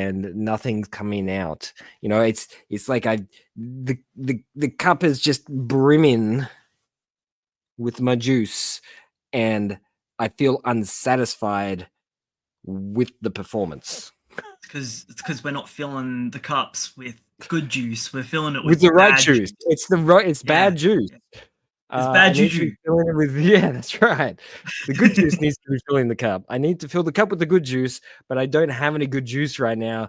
and nothing's coming out. You know, it's like the cup is just brimming with my juice, and I feel unsatisfied with the performance. It's because we're not filling the cups with good juice. We're filling it with the right juice. juice. It's bad juice. It's bad juju. That's right. The good juice needs to be filling the cup. I need to fill the cup with the good juice, but I don't have any good juice right now.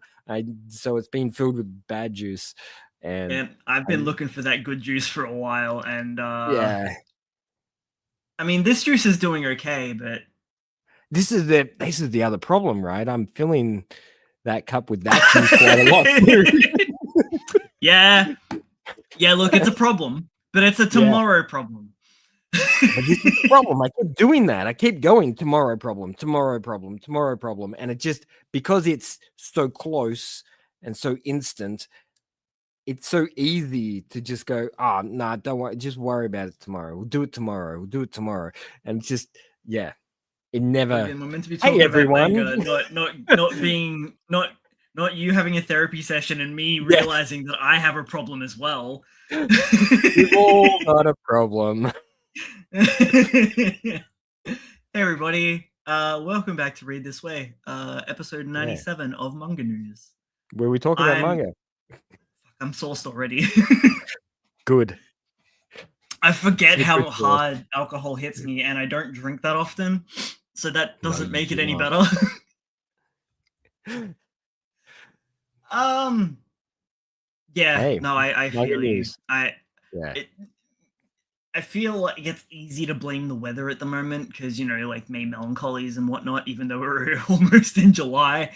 So it's being filled with bad juice. And I've been looking for that good juice for a while, and yeah. I mean, this juice is doing okay, but this is the other problem, right? I'm filling that cup with that juice quite a lot. Yeah. Look, it's a problem. But it's a tomorrow problem. But this is the problem. I keep doing that. I keep going tomorrow problem. And it just, because it's so close and so instant, it's so easy to just go, nah, don't worry. Just worry about it tomorrow. We'll do it tomorrow. And it's just, it never. We're meant to be talking about manga, not you having a therapy session and me realizing that I have a problem as well. We've all got a problem. Hey everybody, welcome back to Read This Way, episode 97 of Manga News, where we talk about manga. I'm sourced already. Good. I forget how hard alcohol hits me, and I don't drink that often, so that doesn't make it any better. I feel you. I feel like it's easy to blame the weather at the moment because, you know, like May melancholies and whatnot, even though we're almost in July.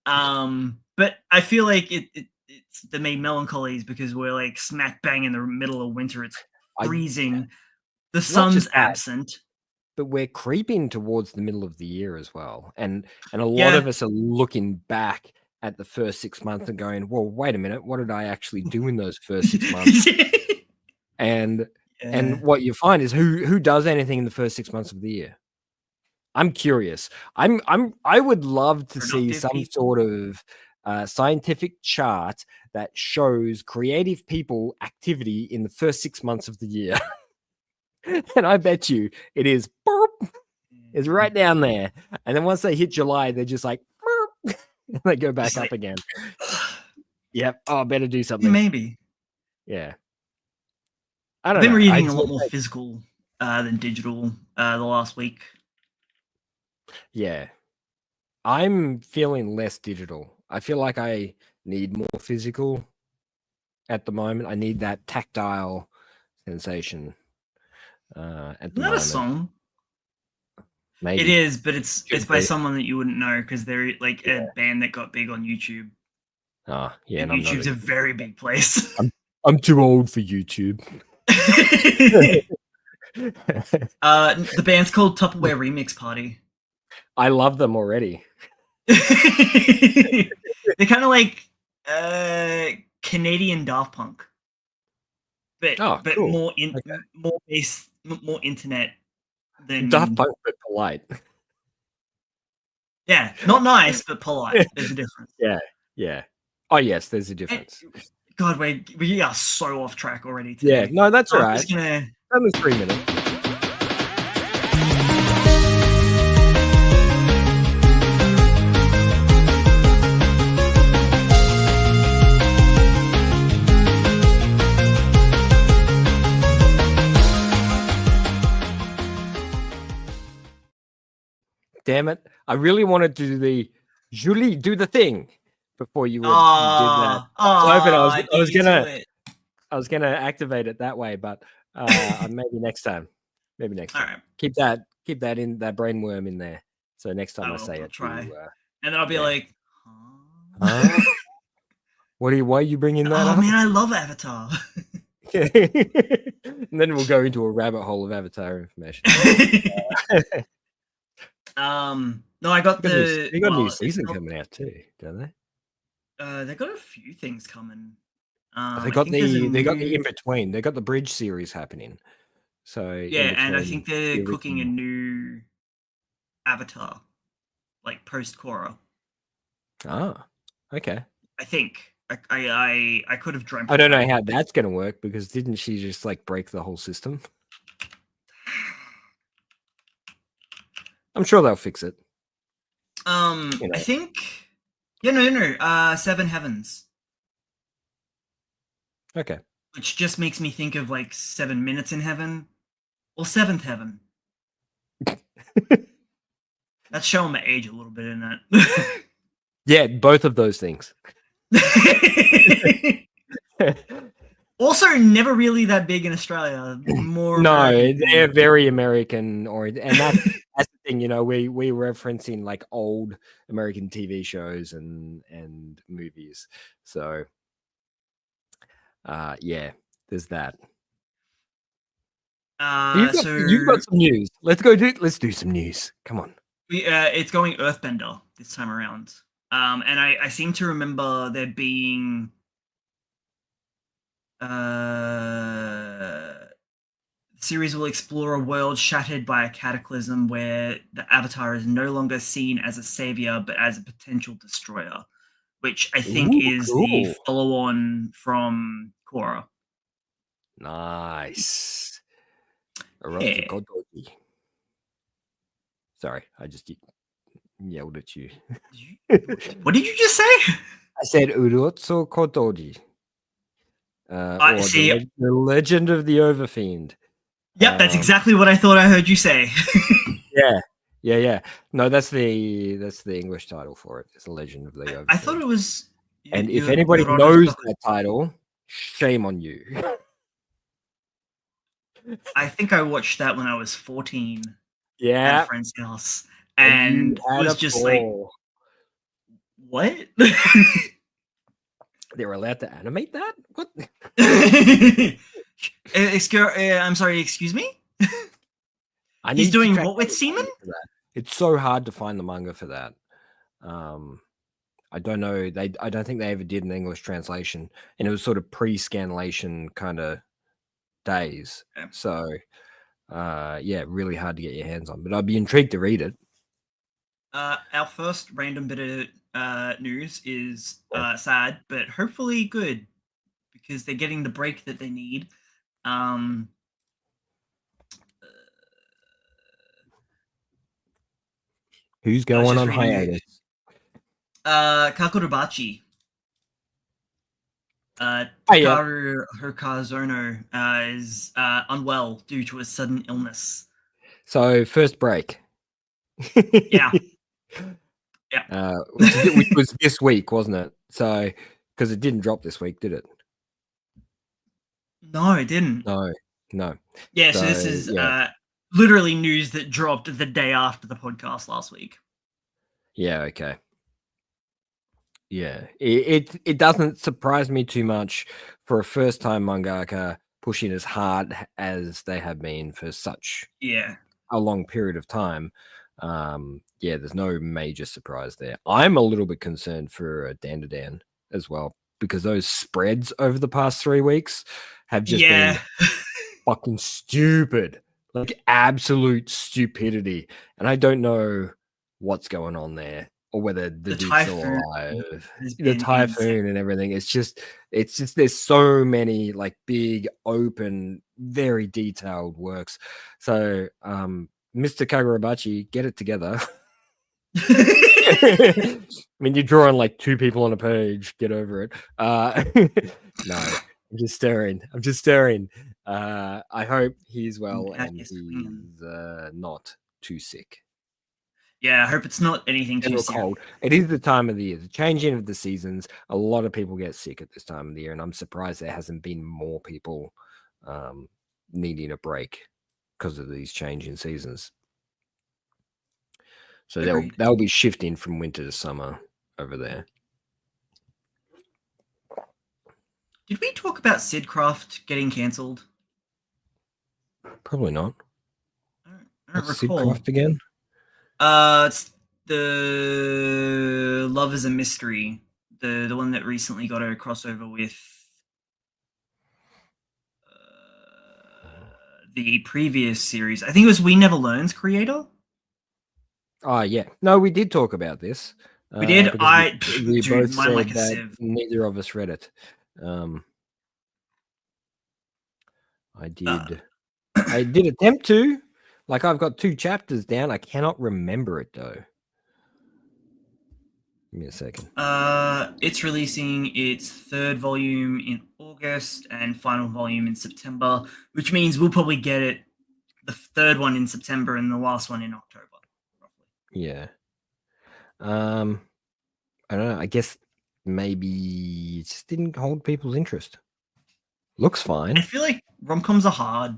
But I feel like it's the May melancholies because we're like smack bang in the middle of winter. It's freezing. The sun's absent. But we're creeping towards the middle of the year as well. And a lot of us are looking back at the first 6 months and going, well, wait a minute, what did I actually do in those first 6 months? And what you find is who does anything in the first 6 months of the year? I'm curious. I would love to see some sort of scientific chart that shows creative people activity in the first 6 months of the year. And I bet you it is it's right down there. And then once they hit July, they're just like and they go back up again. Yep. Oh, better do something. Maybe. Yeah. I've been reading a lot more physical than digital the last week. Yeah. I'm feeling less digital. I feel like I need more physical at the moment. I need that tactile sensation at the moment. Not a song. Maybe. It is, but it's by someone that you wouldn't know because they're like a band that got big on YouTube. Oh, yeah. And YouTube's a very big place. I'm too old for YouTube. The band's called Tupperware Remix Party. I love them already. They're kind of like Canadian Daft Punk, but cool. more internet than Daft Punk, but polite. Yeah, not nice, but polite. There's a difference. Yeah. Oh yes, there's a difference. God, we are so off track already today. Yeah, no, that's all right. Only 3 minutes. Damn it. I really wanted to do the Julie, do the thing before you did that. I was gonna activate it that way, but maybe next time. All right. Keep that in, that brainworm in there. So next time I say it, try. And then I'll be like, huh? Why are you bringing that up? Oh man, I love Avatar. And then we'll go into a rabbit hole of Avatar information. No, I got they got a new season coming out too, don't they? They got a few things coming. They got the in between. They got the Bridge series happening. So and I think they're cooking a new Avatar, like post Korra. Ah, Okay. I think. I could have dreamt. I don't know how that's going to work because didn't she just like break the whole system? I'm sure they'll fix it. I think. Yeah, no. Seven Heavens. Okay. Which just makes me think of like 7 Minutes in Heaven or Seventh Heaven. That's showing my age a little bit in that. Yeah, both of those things. Also, never really that big in Australia. More no, American they're very American, and that's the thing. We referencing like old American TV shows and movies. So, yeah, there's that. You've got some news. Let's do some news. Come on. It's going Earthbender this time around. And I seem to remember there being the series will explore a world shattered by a cataclysm where the Avatar is no longer seen as a savior but as a potential destroyer, which I think is cool. the follow-on from Korra. Nice. Yeah. Sorry, I just yelled at you. What did you just say? I said Urotsu Kotoji. Or the Legend of the Overfiend. Yep, that's exactly what I thought I heard you say. Yeah. No, that's the English title for it. It's the Legend of the Overfiend. I thought it was. And if anybody knows that title, shame on you. I think I watched that when I was 14. Yeah. At a friend's house, and it was just like, what? They were allowed to animate that? What? I'm sorry, excuse me? He's doing what with semen? It's so hard to find the manga for that. I don't know. I don't think they ever did an English translation, and it was sort of pre-scanlation kind of days. Yeah. So, yeah, really hard to get your hands on. But I'd be intrigued to read it. Our first random bit of news is sad, but hopefully good because they're getting the break that they need. Who's going on hiatus? Kakurubachi. Takaru Hirkazono is unwell due to a sudden illness. So first break. Yeah. Which was this week, wasn't it? So because it didn't drop this week, did it? No, it didn't. No. Yeah, so this is literally news that dropped the day after the podcast last week. Yeah, okay. Yeah, it doesn't surprise me too much for a first-time mangaka pushing as hard as they have been for such a long period of time. Yeah, there's no major surprise there. I'm a little bit concerned for Dandadan as well because those spreads over the past 3 weeks have just been fucking stupid, like absolute stupidity, and I don't know what's going on there. Or whether the dude's still alive, the typhoon and everything. It's just there's so many like big, open, very detailed works. So, Mr. Kagurabachi, get it together. I mean, you're drawing like 2 people on a page. Get over it. No, I'm just staring. I hope he's well and he's not too sick. Yeah, I hope it's not anything too cold. It is the time of the year, the changing of the seasons. A lot of people get sick at this time of the year, and I'm surprised there hasn't been more people needing a break because of these changing seasons. So they'll be shifting from winter to summer over there. Did we talk about Sidcraft getting cancelled? Probably not. I don't recall. Sidcraft again? It's the Love is a Mystery, the one that recently got a crossover with the previous series. I think it was We Never Learn's creator. Oh yeah, no, we did talk about this. We did. Because we Dude, both mine said like a that sieve. neither of us read it. I did attempt to. Like, I've got 2 chapters down. I cannot remember it though. Give me a second. It's releasing its 3rd volume in August and final volume in September, which means we'll probably get it, the 3rd one in September and the last one in October, roughly. Yeah. I don't know. I guess maybe it just didn't hold people's interest. Looks fine. I feel like rom-coms are hard,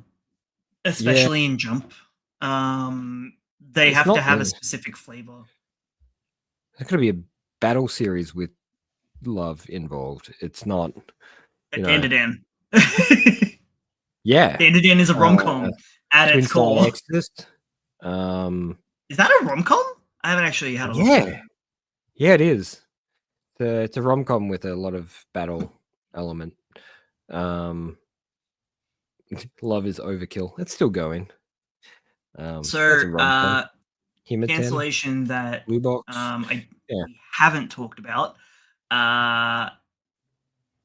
especially in Jump. They It's have to not have a specific flavor. There's going to be a battle series with love involved. It's not, you know. Dan. Yeah. Dan is a rom-com at Twin its core. Star Exorcist. Is that a rom-com? I haven't actually had a look at it. Yeah, it is. It's a rom-com with a lot of battle element. Love is Overkill. It's still going. Cancellation that Blue Box. We haven't talked about.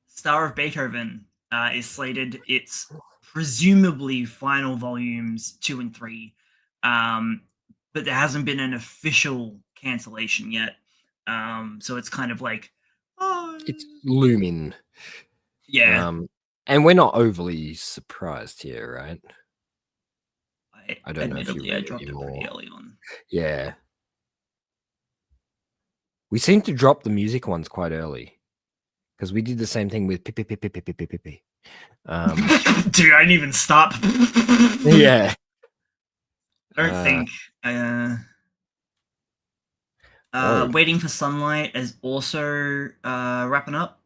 Star of Beethoven is slated. It's presumably final volumes 2 and 3, but there hasn't been an official cancellation yet. So it's kind of like, it's looming. Yeah. And we're not overly surprised here, right? I don't know if you I dropped it pretty early on. Yeah. We seem to drop the music ones quite early because we did the same thing with Pippi. Dude, I didn't even stop. Yeah. I don't think. Waiting for Sunlight is also wrapping up.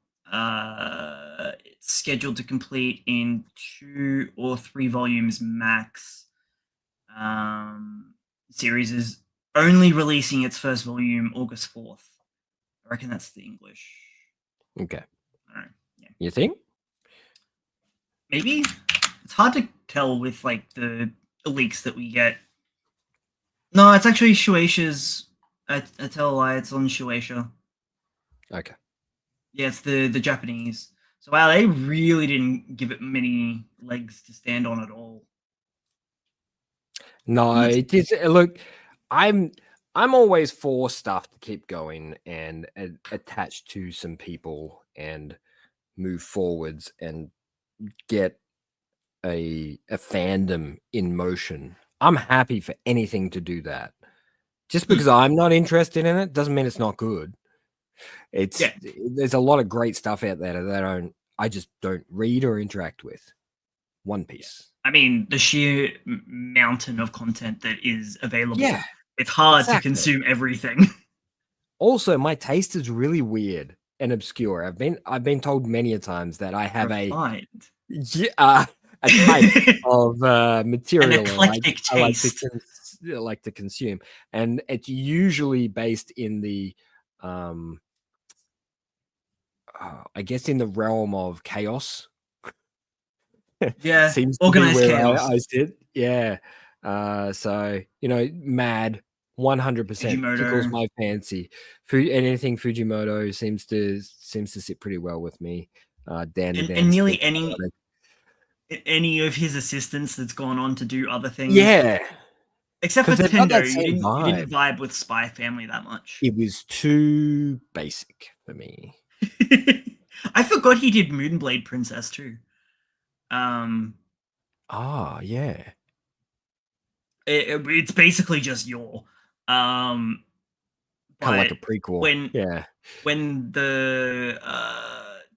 It's scheduled to complete in 2 or 3 volumes max. Series is only releasing its first volume August 4th. I reckon that's the English. Okay. All right. Yeah. You think? Maybe. It's hard to tell with like the leaks that we get. No, it's actually Shueisha's. I tell a lie. It's on Shueisha. Okay. Yeah, it's the Japanese. So wow, they really didn't give it many legs to stand on at all. No, it is. Look, I'm always for stuff to keep going and attach to some people and move forwards and get a fandom in motion. I'm happy for anything to do that. Just because I'm not interested in it doesn't mean it's not good. There's a lot of great stuff out there that I just don't read or interact with. One Piece. I mean, the sheer mountain of content that is available. Yeah, it's hard to consume everything. Also, my taste is really weird and obscure. I've been told many a times that I have a type of material an eclectic taste. I like to consume, and it's usually based in the I guess in the realm of chaos. Yeah, seems organized to be where chaos. I sit. Yeah. So mad 100% tickles my fancy. Anything Fujimoto seems to sit pretty well with me. Dan and nearly any of his assistants that's gone on to do other things. Yeah. Except for Tendo, you didn't vibe with Spy Family that much. It was too basic for me. I forgot he did Moonblade Princess too. Yeah. It's basically just kind of like a prequel. When the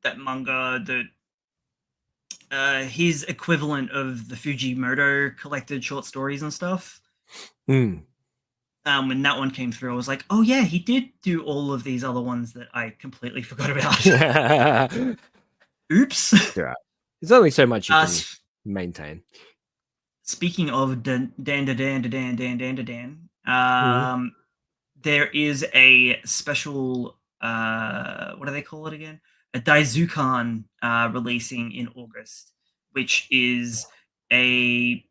that manga, his equivalent of the Fujimoto collected short stories and stuff. When that one came through, I was like, oh yeah, he did do all of these other ones that I completely forgot about. Oops. Yeah. There's only so much you can maintain. Speaking of Dan, there is a special, what do they call it again? A Daizukan releasing in August, which is a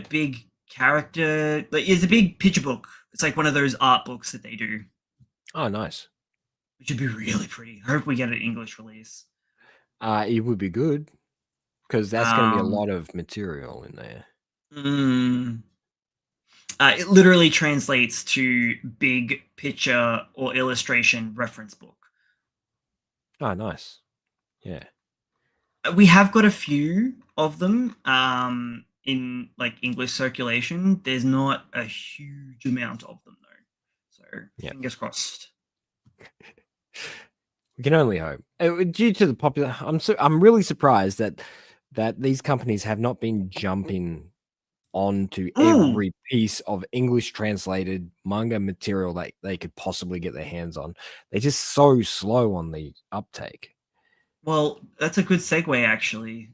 big character. Like, it's a big picture book. It's like one of those art books that they do. Oh, nice. Which would be really pretty. I hope we get an English release. It would be good because that's going to be a lot of material in there. It literally translates to big picture or illustration reference book. Oh, nice. Yeah. We have got a few of them in like English circulation. There's not a huge amount of them though. So fingers crossed. We can only hope. Due to the popular, I'm really surprised that these companies have not been jumping onto every piece of English translated manga material that they could possibly get their hands on. They're just so slow on the uptake. Well, that's a good segue actually,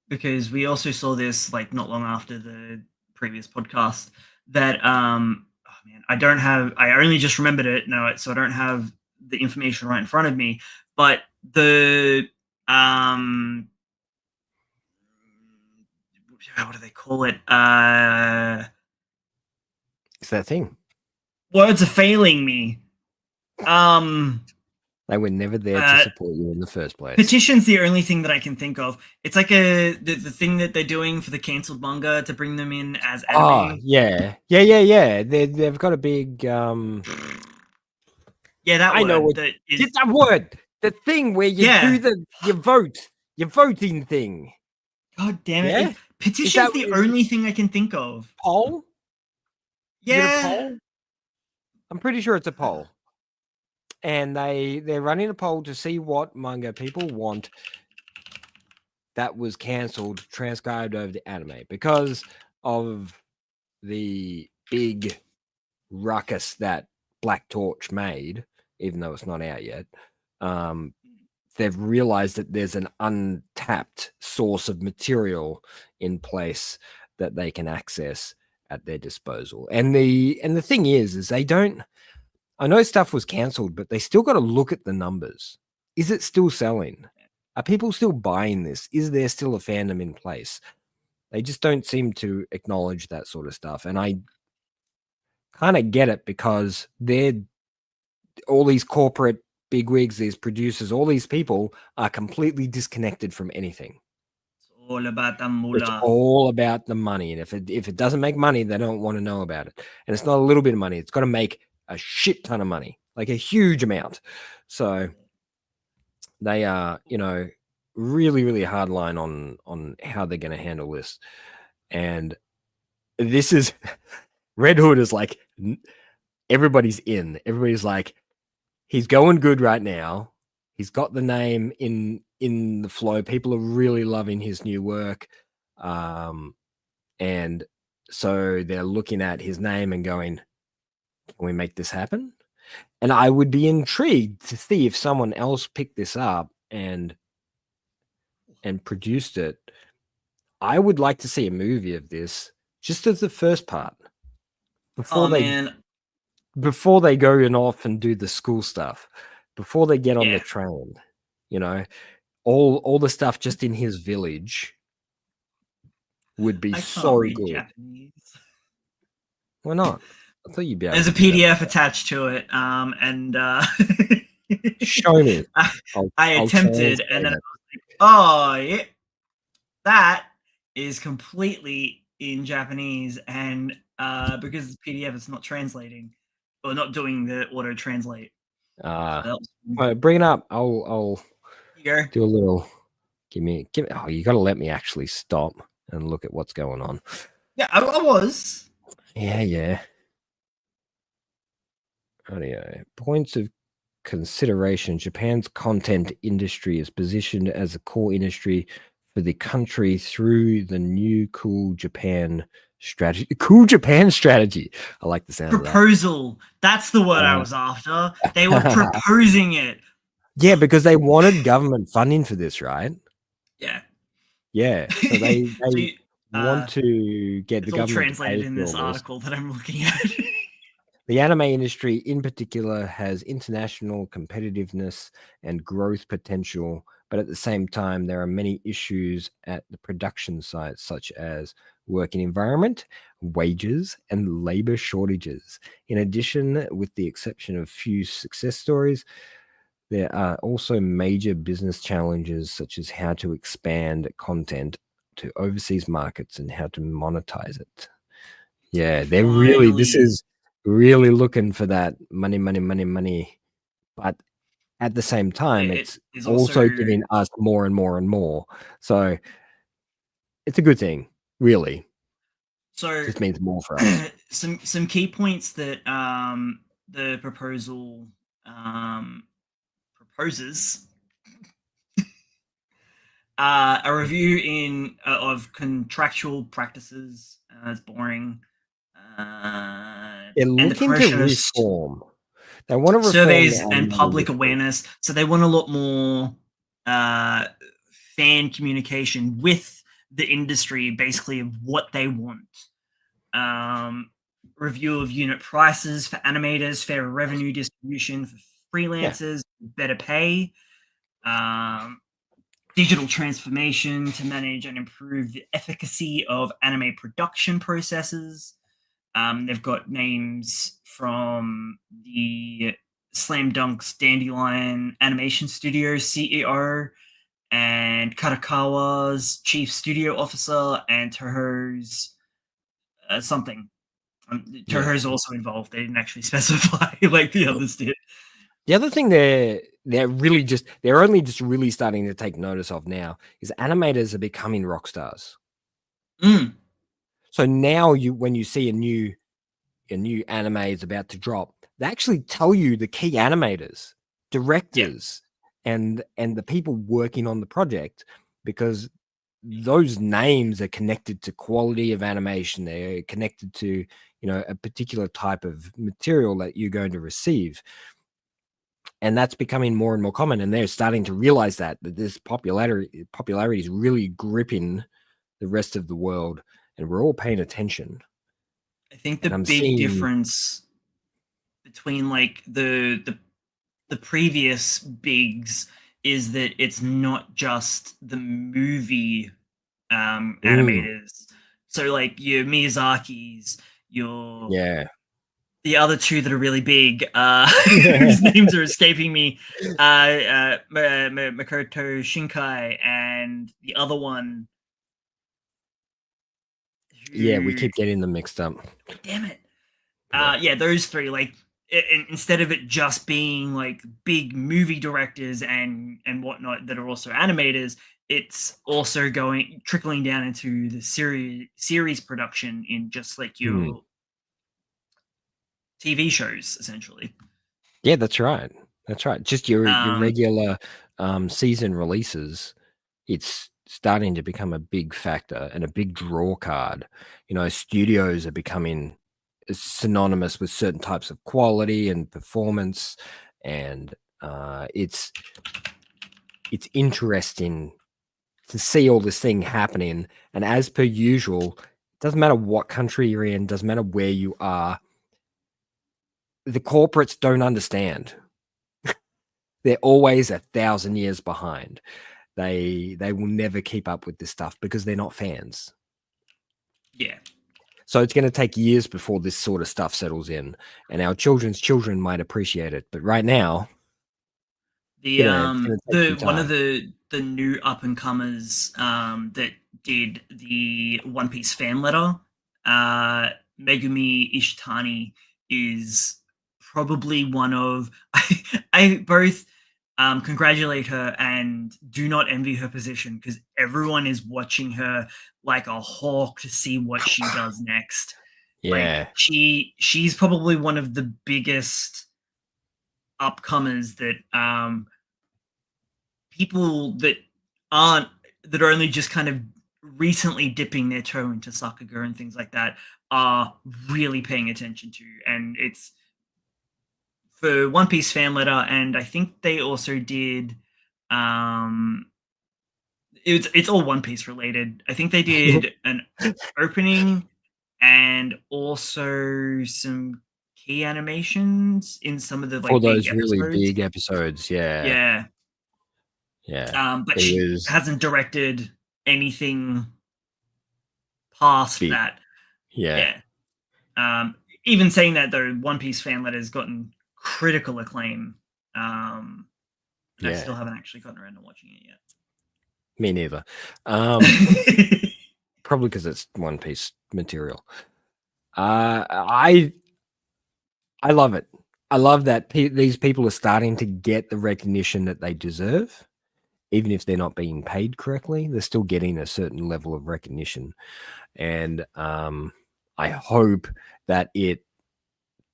because we also saw this like not long after the previous podcast that oh man, I only just remembered it now, so I don't have the information right in front of me, but the what do they call it? It's that thing. Words are failing me. They were never there to support you in the first place. Petition's the only thing that I can think of. It's like the thing that they're doing for the cancelled manga to bring them in as anime. Oh, yeah. They've got a big yeah, that I word. know that word. The thing where you do your voting thing. God damn it. Yeah? Petition's the only thing I can think of. Poll? Yeah. Poll? I'm pretty sure it's a poll. And they're running a poll to see what manga people want that was cancelled, transcribed over to anime because of the big ruckus that Black Torch made, even though it's not out yet. They've realized that there's an untapped source of material in place that they can access at their disposal. And the thing is they don't. I know stuff was cancelled, but they still got to look at the numbers. Is it still selling? Are people still buying this? Is there still a fandom in place? They just don't seem to acknowledge that sort of stuff. And I kind of get it because all these corporate bigwigs, these producers, all these people are completely disconnected from anything. It's all about the moolah. It's all about the money. And if it doesn't make money, they don't want to know about it. And it's not a little bit of money. It's got to make a shit ton of money, like a huge amount. So they are, really, really hard line on how they're going to handle this. And this is Red Hood is like, everybody's in. Everybody's like, he's going good right now. He's got the name in the flow. People are really loving his new work. And so they're looking at his name and going, can we make this happen? And I would be intrigued to see if someone else picked this up and produced it. I would like to see a movie of this just as the first part before they go off and do the school stuff, before they get on the train, all the stuff just in his village would be so good. Japanese. Why not? I thought you'd be able There's a PDF attached to it, and show me. I attempted, and then I was like, oh yeah, that is completely in Japanese, and because it's PDF, it's not translating or not doing the auto translate. Bring it up. I'll do a little. Give me. Oh, you got to let me actually stop and look at what's going on. Yeah, I was. Yeah. Audio. Points of consideration. Japan's content industry is positioned as a core industry for the country through the new Cool Japan strategy. Cool Japan strategy. I like the sound proposal. Of that. That's the word I was after. They were proposing it. Yeah, because they wanted government funding for this, right? Yeah. So they want to get the government translated in this article that I'm looking at. The anime industry in particular has international competitiveness and growth potential, but at the same time, there are many issues at the production site, such as working environment, wages, and labor shortages. In addition, with the exception of few success stories, there are also major business challenges, such as how to expand content to overseas markets and how to monetize it. Yeah, they're really, this is really looking for that money, money, money, money. But at the same time, it's also giving us more and more and more. So it's a good thing, really. So this means more for us. some key points that the proposal proposes: a review of contractual practices. It's boring. They're And the looking to promotion of reform. They want to reform surveys the and anime public industry. awareness. So they want a lot more fan communication with the industry, basically, of what they want. Review of unit prices for animators, fairer revenue distribution for freelancers, better pay, digital transformation to manage and improve the efficacy of anime production processes. They've got names from the Slam Dunk's Dandelion Animation Studio CEO and Karakawa's chief studio officer and Toho's something. Toho's also involved. They didn't actually specify like the others did. The other thing they're only just really starting to take notice of now is animators are becoming rock stars. So now when you see a new anime is about to drop, they actually tell you the key animators, directors, and the people working on the project, because those names are connected to quality of animation. They're connected to, a particular type of material that you're going to receive. And that's becoming more and more common. And they're starting to realize that this popularity is really gripping the rest of the world, and we're all paying attention. I think the big difference between like the previous bigs is that it's not just the movie animators. So like your Miyazaki's, your the other two that are really big, whose names are escaping me, Makoto Shinkai and the other one. We keep getting them mixed up. Damn it. Those three, like, instead of it just being like big movie directors and whatnot that are also animators, it's also trickling down into the series production in just like your TV shows, essentially. Yeah, that's right. That's right. Just your regular season releases. It's starting to become a big factor and a big draw card. Studios are becoming synonymous with certain types of quality and performance, and it's interesting to see all this thing happening. And as per usual, it doesn't matter what country you're in, doesn't matter where you are, the corporates don't understand. They're always 1,000 years behind. They will never keep up with this stuff because they're not fans. Yeah. So it's going to take years before this sort of stuff settles in, and our children's children might appreciate it. But right now, one of the new up and comers that did the One Piece fan letter, Megumi Ishitani, is probably one of I both congratulate her and do not envy her position, because everyone is watching her like a hawk to see what she does next. Yeah, like she's probably one of the biggest upcomers that people that are only just kind of recently dipping their toe into Sakuga and things like that are really paying attention to. And it's for One Piece fan letter, and I think they also did it's all One Piece related. I think they did an opening and also some key animations in some of the for those big really episodes. big episodes. Yeah. Yeah. But she hasn't directed anything past that. Yeah. Even saying that, though, One Piece fan letter has gotten critical acclaim. And I still haven't actually gotten around to watching it yet. Me neither. Probably because it's One Piece material. I love it. I love that these people are starting to get the recognition that they deserve. Even if they're not being paid correctly, they're still getting a certain level of recognition. And I hope that it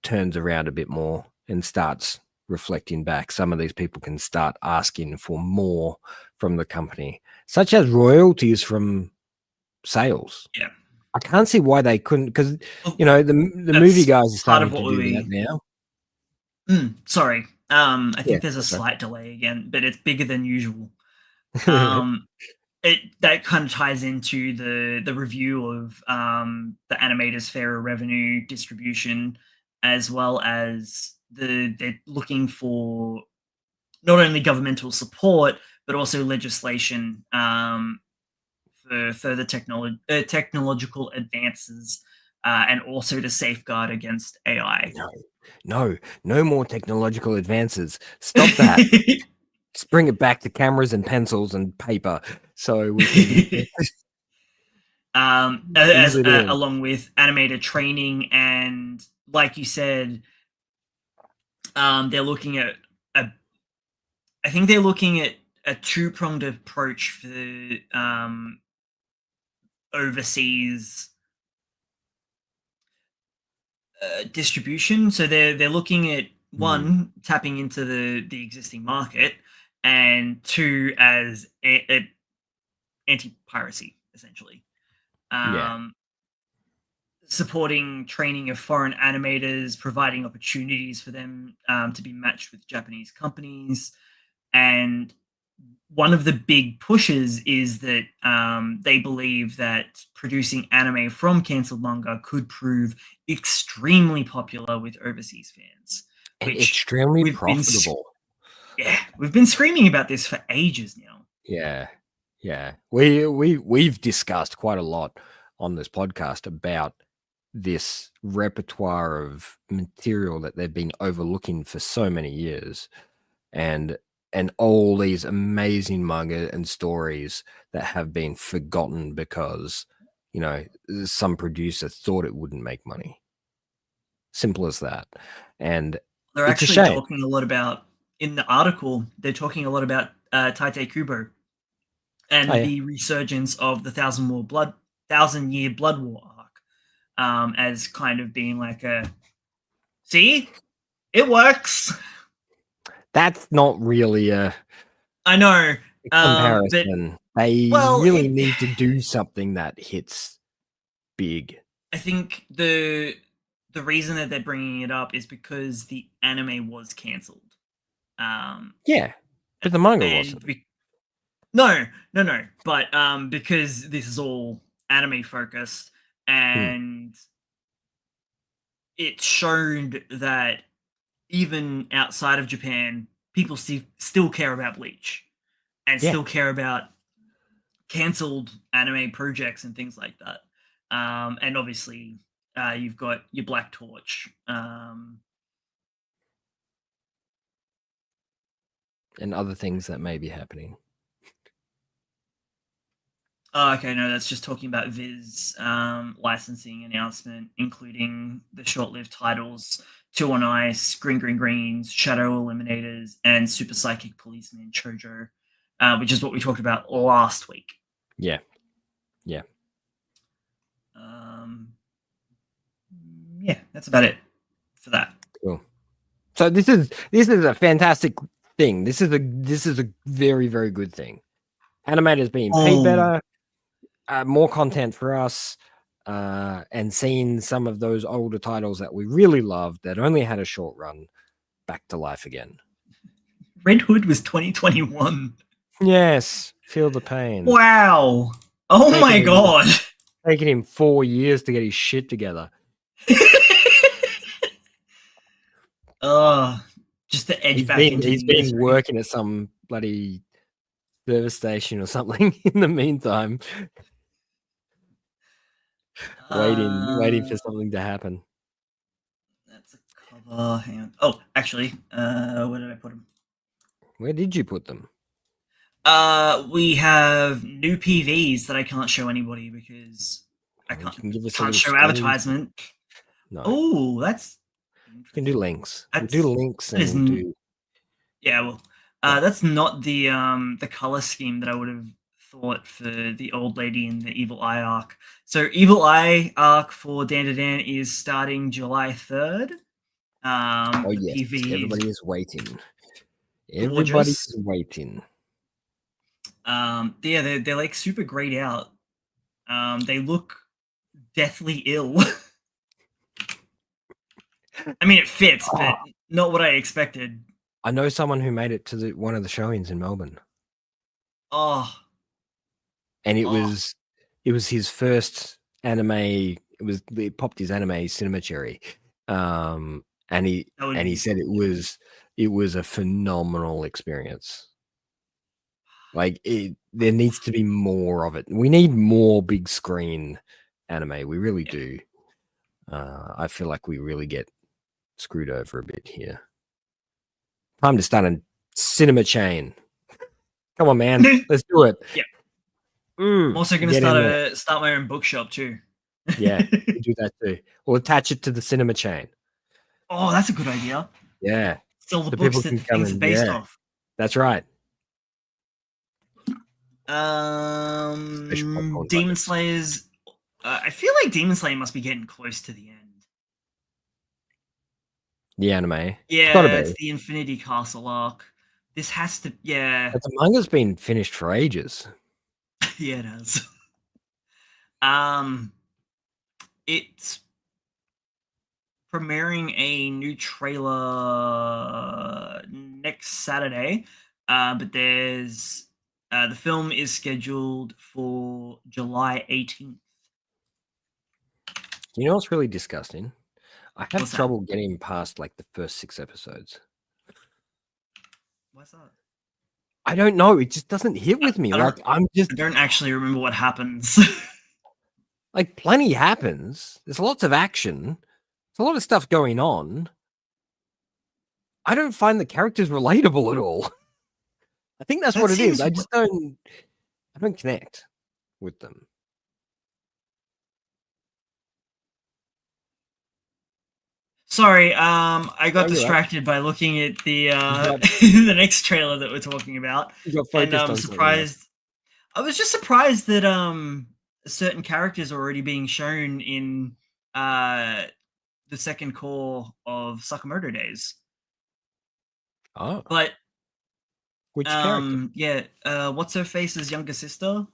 turns around a bit more and starts reflecting back. Some of these people can start asking for more from the company, such as royalties from sales. Yeah. I can't see why they couldn't, because, the movie guys are starting to do that now. Sorry. I think there's a slight delay again, but it's bigger than usual. That kind of ties into the review of the animators' fairer revenue distribution, as well as they're looking for not only governmental support but also legislation for further technological advances, and also to safeguard against AI. No more technological advances. Stop that. Just bring it back to cameras and pencils and paper, so we can along with animator training, and like you said, they're looking at I think they're looking at a two-pronged approach for overseas distribution. So they're looking at one, tapping into the existing market, and two, as anti-piracy, essentially. Supporting training of foreign animators, providing opportunities for them to be matched with Japanese companies. And one of the big pushes is that they believe that producing anime from cancelled manga could prove extremely popular with overseas fans. And extremely profitable. We've been screaming about this for ages now. Yeah. We've discussed quite a lot on this podcast about this repertoire of material that they've been overlooking for so many years, and all these amazing manga and stories that have been forgotten because some producer thought it wouldn't make money. Simple as that. And they're actually talking a lot about, in the article, they're talking a lot about Taite Kubo and the resurgence of the 1,000-year Blood War arc, as kind of being like see, it works. That's not really I know comparison. They really need to do something that hits big. I think the reason that they're bringing it up is because the anime was cancelled. But the manga wasn't. No. But because this is all anime focused, and it showed that even outside of Japan, people still care about Bleach, and still care about cancelled anime projects and things like that. And obviously, you've got your Black Torch. And other things that may be happening. Oh, okay, no, that's just talking about Viz licensing announcement, including the short-lived titles Two on Ice, Green Green Greens, Shadow Eliminators, and Super Psychic Policeman Chojo, which is what we talked about last week. Yeah. Yeah, that's about it for that. Cool. So this is a fantastic thing. This is a very, very good thing. Animators being paid better, more content for us, and seeing some of those older titles that we really loved that only had a short run back to life again. Red Hood was 2021. Yes, feel the pain. Wow. Oh my god. Taking him 4 years to get his shit together. Just the edge back into he's been working at some bloody service station or something in the meantime. Waiting for something to happen. That's a cover. Hang on. Oh, actually, where did I put them? Where did you put them? We have new PVs that I can't show anybody because I can't show advertisement. No. Oh, that's you can do links. We'll do links and we'll do. Yeah, well, that's not the color scheme that I would have thought for the old lady in the Evil Eye arc. So Evil Eye arc for Dan to Dan is starting July 3rd. Oh the yes, PV everybody is waiting. Everybody is waiting. Yeah, they're like super grayed out. They look deathly ill. I mean, it fits, but not what I expected. I know someone who made it to one of the showings in Melbourne. Oh, and it was his first anime. It popped his anime cinema cherry, and he said it was a phenomenal experience. Like there needs to be more of it. We need more big screen anime. We really do. I feel like we really get screwed over a bit here. Time to start a cinema chain. Come on, man. Let's do it. Yeah. I'm also going to start my own bookshop too. Yeah, we do that too. We'll attach it to the cinema chain. Oh, that's a good idea. Yeah. Sell the books that the things are based off. That's right. Demon Slayers. I feel like Demon Slayer must be getting close to the end. The anime. Yeah, it's the Infinity Castle arc. This has to, yeah. But the manga's been finished for ages. Yeah, it has. It's premiering a new trailer next Saturday, but there's the film is scheduled for July 18th. You know what's really disgusting? I have trouble getting past like the first 6 episodes. Why's that? I don't know. It just doesn't hit with me. I don't actually remember what happens. Like plenty happens. There's lots of action. There's a lot of stuff going on. I don't find the characters relatable at all. I think that's what it is. I just don't connect with them. Sorry, I got distracted by looking at the the next trailer that we're talking about. And I'm surprised. I was just surprised that certain characters are already being shown in the second core of Sakamoto Days. Oh. But which character? Yeah, what's her face's younger sister?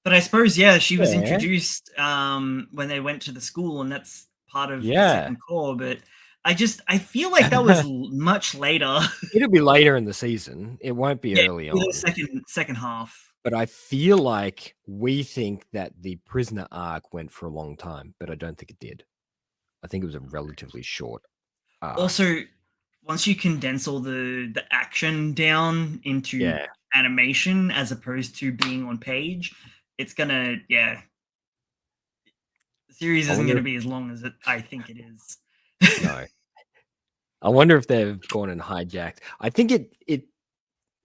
But I suppose, yeah, she was introduced when they went to the school, and that's part of the second core. But I feel like that was much later. It'll be later in the season. It won't be early on. The second half. But I feel like we think that the prisoner arc went for a long time, but I don't think it did. I think it was a relatively short arc. Also, once you condense all the action down into animation as opposed to being on page, it's gonna, the series isn't gonna be as long as I think it is. No. I wonder if they've gone and hijacked. I think it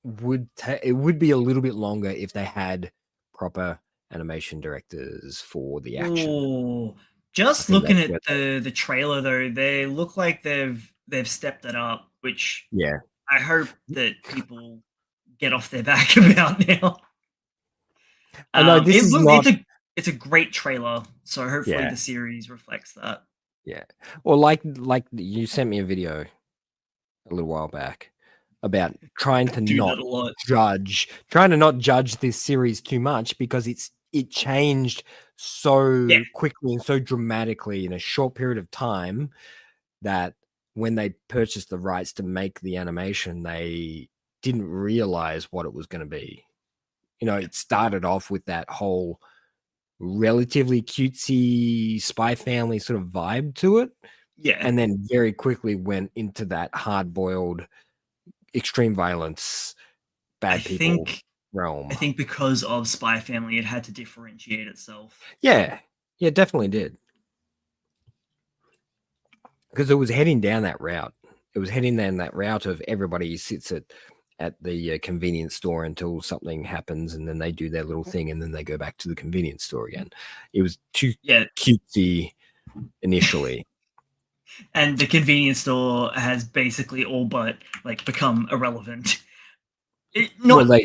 would be a little bit longer if they had proper animation directors for the action. Ooh, just looking at the trailer though, they look like they've stepped it up, which I hope that people get off their back about now. I know it's a great trailer, so hopefully the series reflects that. Yeah. Well, like you sent me a video a little while back about trying to not judge this series too much because it changed so quickly and so dramatically in a short period of time that when they purchased the rights to make the animation, they didn't realize what it was going to be. You know, it started off with that whole relatively cutesy Spy Family sort of vibe to it. Yeah. And then very quickly went into that hard-boiled extreme violence, bad people realm. I think because of Spy Family, it had to differentiate itself. Yeah, definitely did. Because it was heading down that route. It was heading down that route of everybody sits at the convenience store until something happens, and then they do their little thing, and then they go back to the convenience store again. It was too cutesy initially. And the convenience store has basically all but like become irrelevant. Spoiler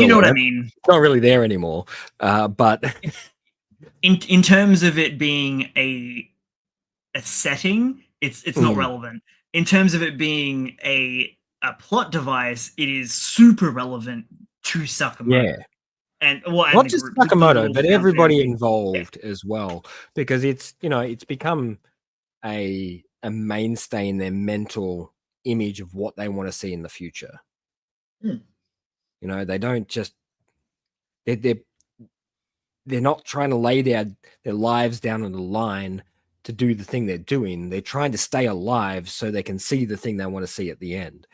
you know alert, what I mean. It's not really there anymore. But in terms of it being a setting, it's not relevant. In terms of it being a plot device, it is super relevant to Sakamoto. Yeah. And not just Sakamoto, but everybody involved as well, because it's become a mainstay in their mental image of what they want to see in the future. They don't just they're not trying to lay their lives down on the line to do the thing they're doing. They're trying to stay alive so they can see the thing they want to see at the end,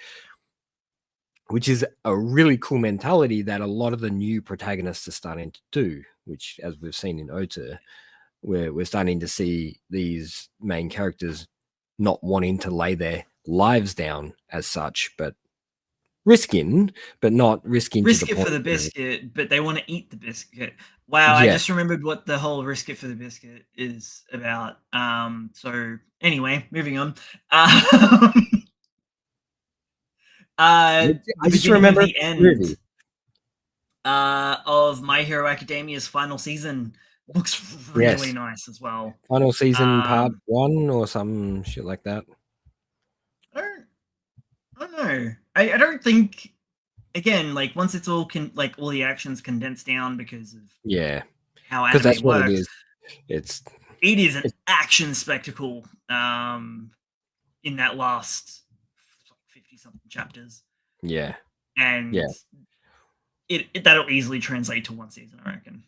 which is a really cool mentality that a lot of the new protagonists are starting to do, which, as we've seen in Ota, we're starting to see these main characters not wanting to lay their lives down as such, but risking, but not risking risk to the it point for the biscuit, but they want to eat the biscuit. Wow, I just remembered what the whole risk it for the biscuit is about. So anyway, moving on. I just remember the end of My Hero Academia's final season looks really nice as well. Final season part 1 or some shit like that. I don't know. I don't think, again, like once it's all all the actions condensed down because of how anime that's works, what it is. It is an action spectacle in that last 50-something chapters. Yeah. And that'll easily translate to one season, I reckon.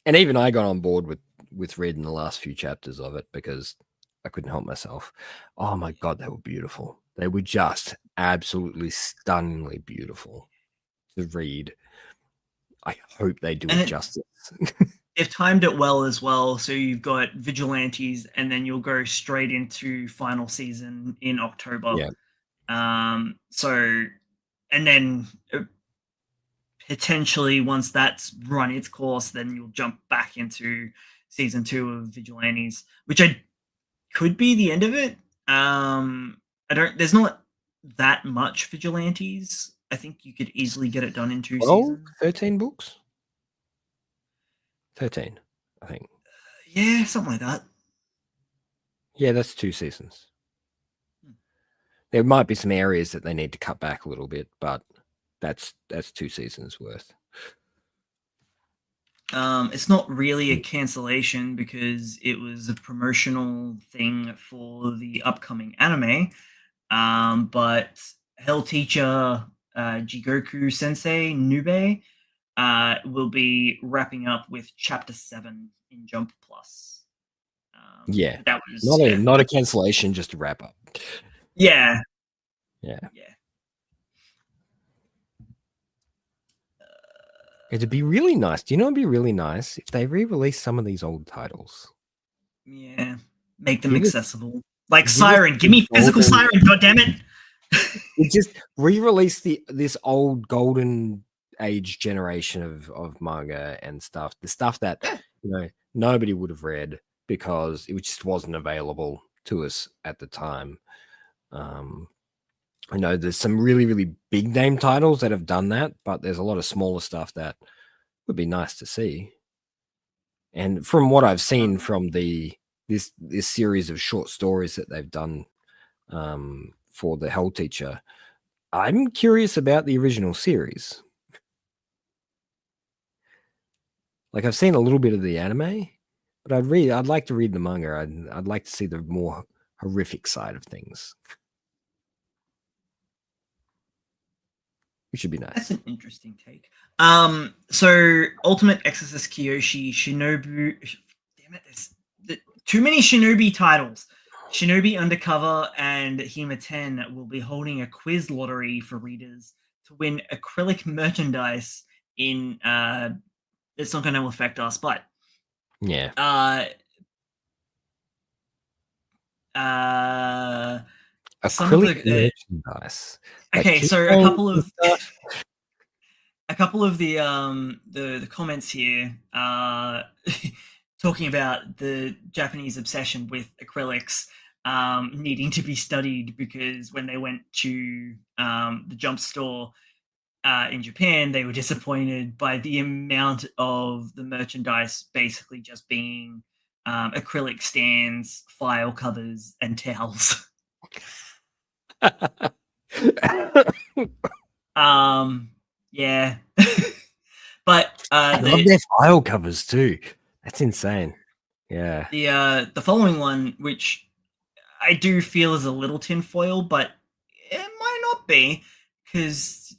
And even I got on board with reading the last few chapters of it because I couldn't help myself. Oh my god, they were beautiful. They were just absolutely stunningly beautiful to read. I hope they do it justice. They've timed it well as well. So you've got Vigilantes, and then you'll go straight into final season in October. Yeah. So, and then potentially once that's run its course, then you'll jump back into season 2 of Vigilantes, which could be the end of it. There's not that much Vigilantes. I think you could easily get it done in 2 seasons. 13 books? 13, I think. Yeah, something like that. Yeah, that's 2 seasons. There might be some areas that they need to cut back a little bit, but that's 2 seasons worth. It's not really a cancellation because it was a promotional thing for the upcoming anime. But Hell Teacher Jigoku Sensei Nube will be wrapping up with chapter 7 in Jump Plus. That was not a cancellation, just a wrap up. Yeah. It'd be really nice. Do you know it'd be really nice if they re-release some of these old titles? Yeah, make them accessible. Like Siren, give me physical Siren, goddammit! You just re-release this old golden age generation of manga and stuff. The stuff that nobody would have read because it just wasn't available to us at the time. I know there's some really, really big name titles that have done that, but there's a lot of smaller stuff that would be nice to see. And from what I've seen from this series of short stories that they've done for the Hell Teacher, I'm curious about the original series. Like I've seen a little bit of the anime, but I'd like to read the manga. I'd like to see the more horrific side of things. Which should be nice. That's an interesting take. So Ultimate Exorcist Kiyoshi Shinobu. Damn it, there's too many Shinobi titles. Shinobi Undercover and Hema 10 will be holding a quiz lottery for readers to win acrylic merchandise in it's not going to affect us, but yeah, some of acrylic the merchandise. okay, so a couple of the comments here talking about the Japanese obsession with acrylics needing to be studied, because when they went to the Jump store in Japan, they were disappointed by the amount of the merchandise basically just being acrylic stands, file covers, and towels. Yeah. But I love their file covers too. That's insane. Yeah. The following one, which I do feel is a little tinfoil, but it might not be, because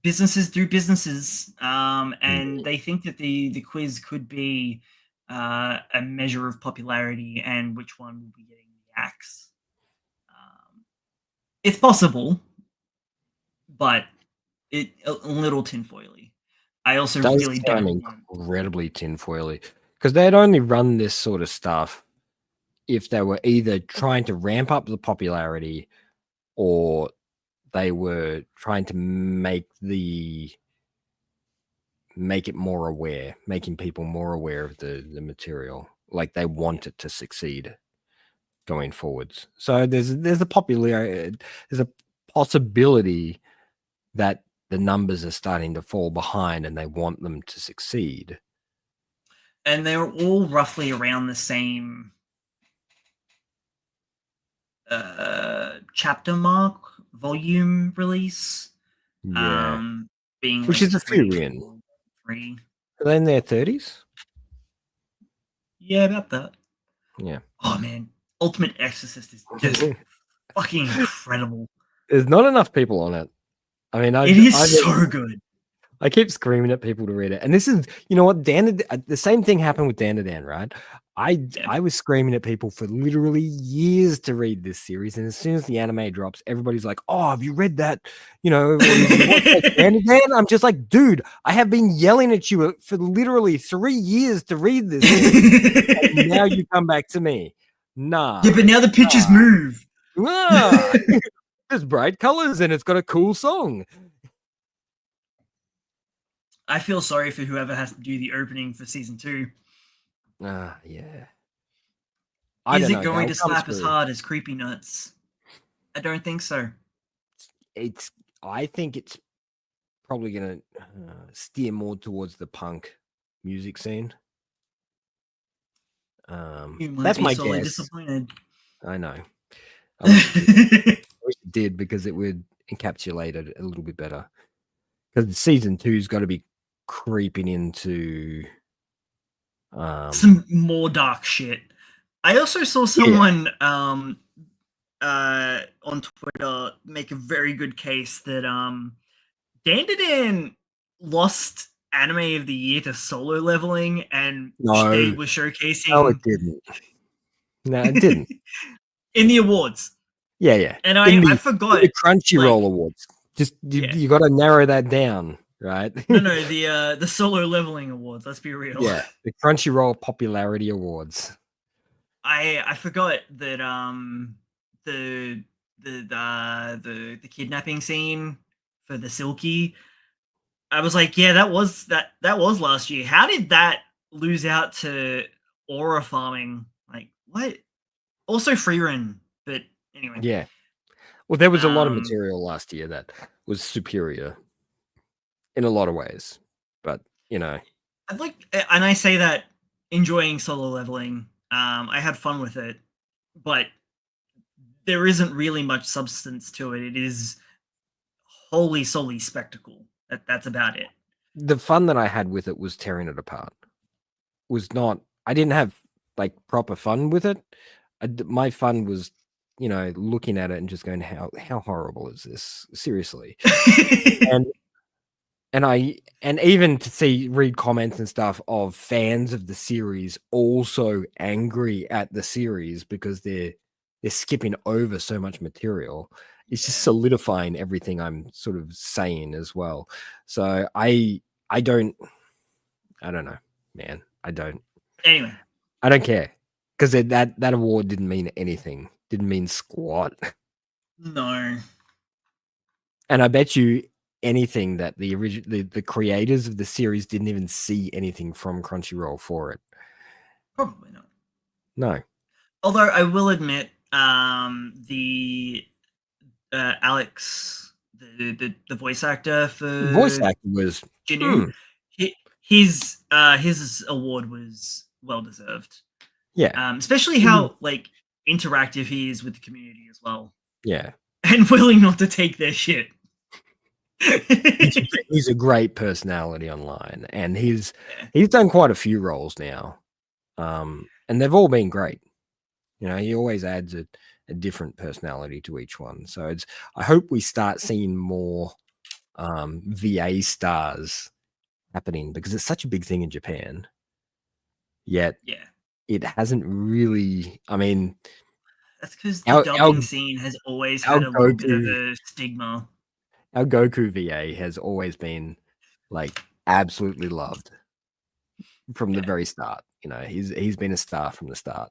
businesses do businesses, and they think that the quiz could be a measure of popularity and which one will be getting the axe. It's possible, but a little tinfoily. I also Does really sound don't want incredibly tinfoily, because they'd only run this sort of stuff if they were either trying to ramp up the popularity or they were trying to make it more aware, making people more aware of the material. Like they want it to succeed going forwards. So there's a popularity, there's a possibility that the numbers are starting to fall behind and they want them to succeed. And they're all roughly around the same chapter mark, volume release. Yeah. Being Which like is a few in. 3. Are they in their 30s? Yeah, about that. Yeah. Oh man, Ultimate Exorcist is just fucking incredible. There's not enough people on it. I mean, it is so good. I keep screaming at people to read it. And this is, you know what, the same thing happened with Dan to Dan, right? I was screaming at people for literally years to read this series. And as soon as the anime drops, everybody's like, oh, have you read that? You know, Dan to Dan? I'm just like, dude, I have been yelling at you for literally 3 years to read this. And now you come back to me. Nah. Yeah, but now the pictures move. Nah. There's bright colors and it's got a cool song. I feel sorry for whoever has to do the opening for season 2. Yeah. Is it going to slap as hard as Creepy Nuts? I don't think so. I think it's probably going to steer more towards the punk music scene. That's my guess. Disappointed. I know. I wish it did, because it would encapsulate it a little bit better. Because season 2's got to be creeping into some more dark shit. I also saw someone on Twitter make a very good case that Dan lost Anime of the Year to Solo Leveling, and they were showcasing. No, it didn't. No, it didn't. In the awards. Yeah. And I forgot the Crunchyroll Awards. Just you got to narrow that down, right? No, the Solo Leveling Awards. Let's be real. Yeah, the Crunchyroll Popularity Awards. I forgot that the kidnapping scene for the Silky. I was like, yeah, that was last year. How did that lose out to Aura Farming? Like, what? Also Freerun, but anyway. Yeah. Well, there was a lot of material last year that was superior in a lot of ways, but you know, and I say that enjoying Solo Leveling. I had fun with it, but there isn't really much substance to it. It is wholly solely spectacle. That's about it. The fun that I had with it was tearing it apart. I didn't have like proper fun with it. My fun was, you know, looking at it and just going, how horrible is this? Seriously. and even to read comments and stuff of fans of the series also angry at the series because they're they're skipping over so much material. It's just solidifying everything I'm sort of saying as well. So I don't know, man. I don't care, because that award didn't mean anything. Didn't mean squat. No. And I bet you anything that the creators of the series didn't even see anything from Crunchyroll for it. Probably not. No. Although I will admit, the Alex, the voice actor for The voice actor was Jinu, his award was well deserved. Yeah. Especially how like interactive he is with the community as well. Yeah. And willing not to take their shit. He's a great personality online, and he's done quite a few roles now, and they've all been great. You know, he always adds a different personality to each one. So I hope we start seeing more VA stars happening, because it's such a big thing in Japan. Yet, it hasn't really. I mean, that's because the dubbing scene has always had a little bit of a stigma. Our Goku VA has always been like absolutely loved from the very start. You know, he's been a star from the start.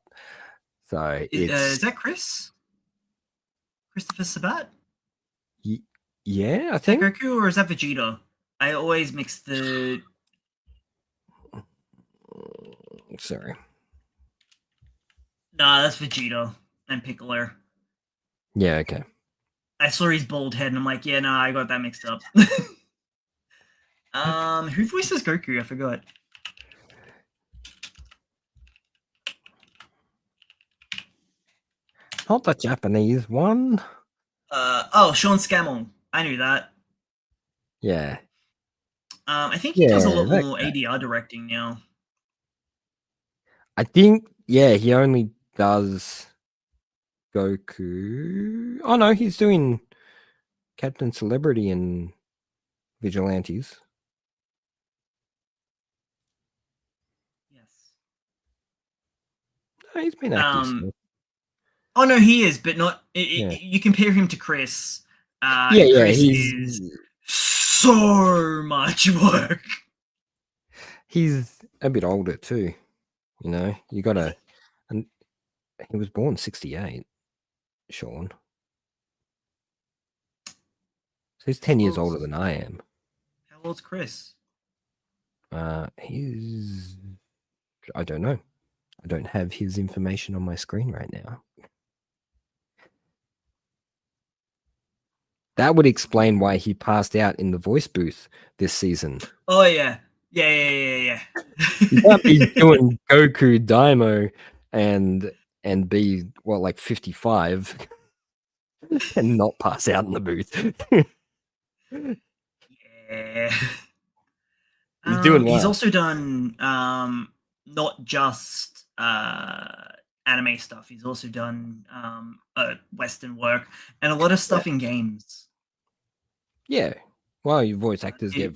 So is that Chris? Christopher Sabat? Yeah, I think. Is that Goku or is that Vegeta? I always mix the. Sorry. Nah, that's Vegeta and Piccolo. Yeah, okay. I saw his bald head and I'm like, yeah, nah, I got that mixed up. Who voices Goku? I forgot. Not the Japanese one. Sean Scammell. I knew that. Yeah. I think he does a lot more ADR directing now. I think, he only does Goku. Oh no, he's doing Captain Celebrity and Vigilantes. Yes. No, he's been active. Oh no, he is, but not. You compare him to Chris. Chris is so much work. He's a bit older too. You know, you got to. And he was born 68. Sean. So he's 10 years older than I am. How old's Chris? He's. I don't know. I don't have his information on my screen right now. That would explain why he passed out in the voice booth this season. Oh yeah. Yeah. You can't be doing Goku Daimo and be like 55 and not pass out in the booth. Yeah. He's doing well. He's also done not just anime stuff. He's also done Western work and a lot of stuff in games. Yeah. Well, your voice actors get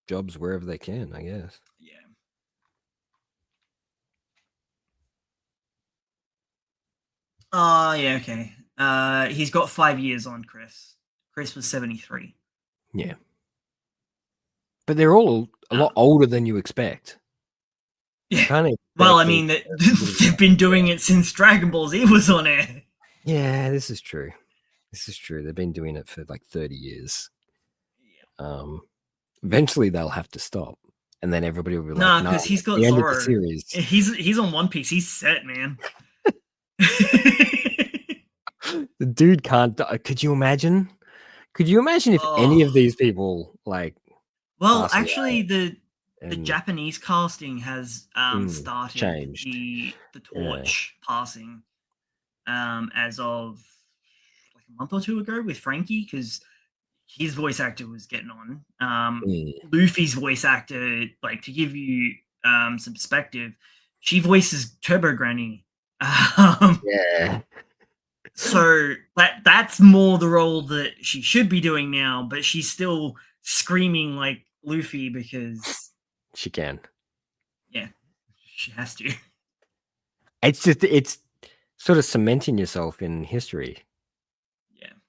jobs wherever they can, I guess. Yeah. Yeah, okay. He's got 5 years on Chris. Chris was 73. Yeah. But they're all a lot older than you expect. Yeah. Well, I mean, they've been doing it since Dragon Ball Z was on air. Yeah, this is true. They've been doing it for like 30 years. Yeah. Eventually they'll have to stop, and then everybody will be like, "Nah, because he's got Zoro. Series. He's on One Piece. He's set, man." The dude can't die. Could you imagine? If any of these people like? Well, actually, the Japanese casting has started changed. the torch passing as of like a month or two ago with Frankie, because his voice actor was getting on. Luffy's voice actor, like, to give you some perspective, she voices Turbo Granny. Yeah. So that's more the role that she should be doing now, but she's still screaming like Luffy because she can. Yeah, she has to. It's sort of cementing yourself in history.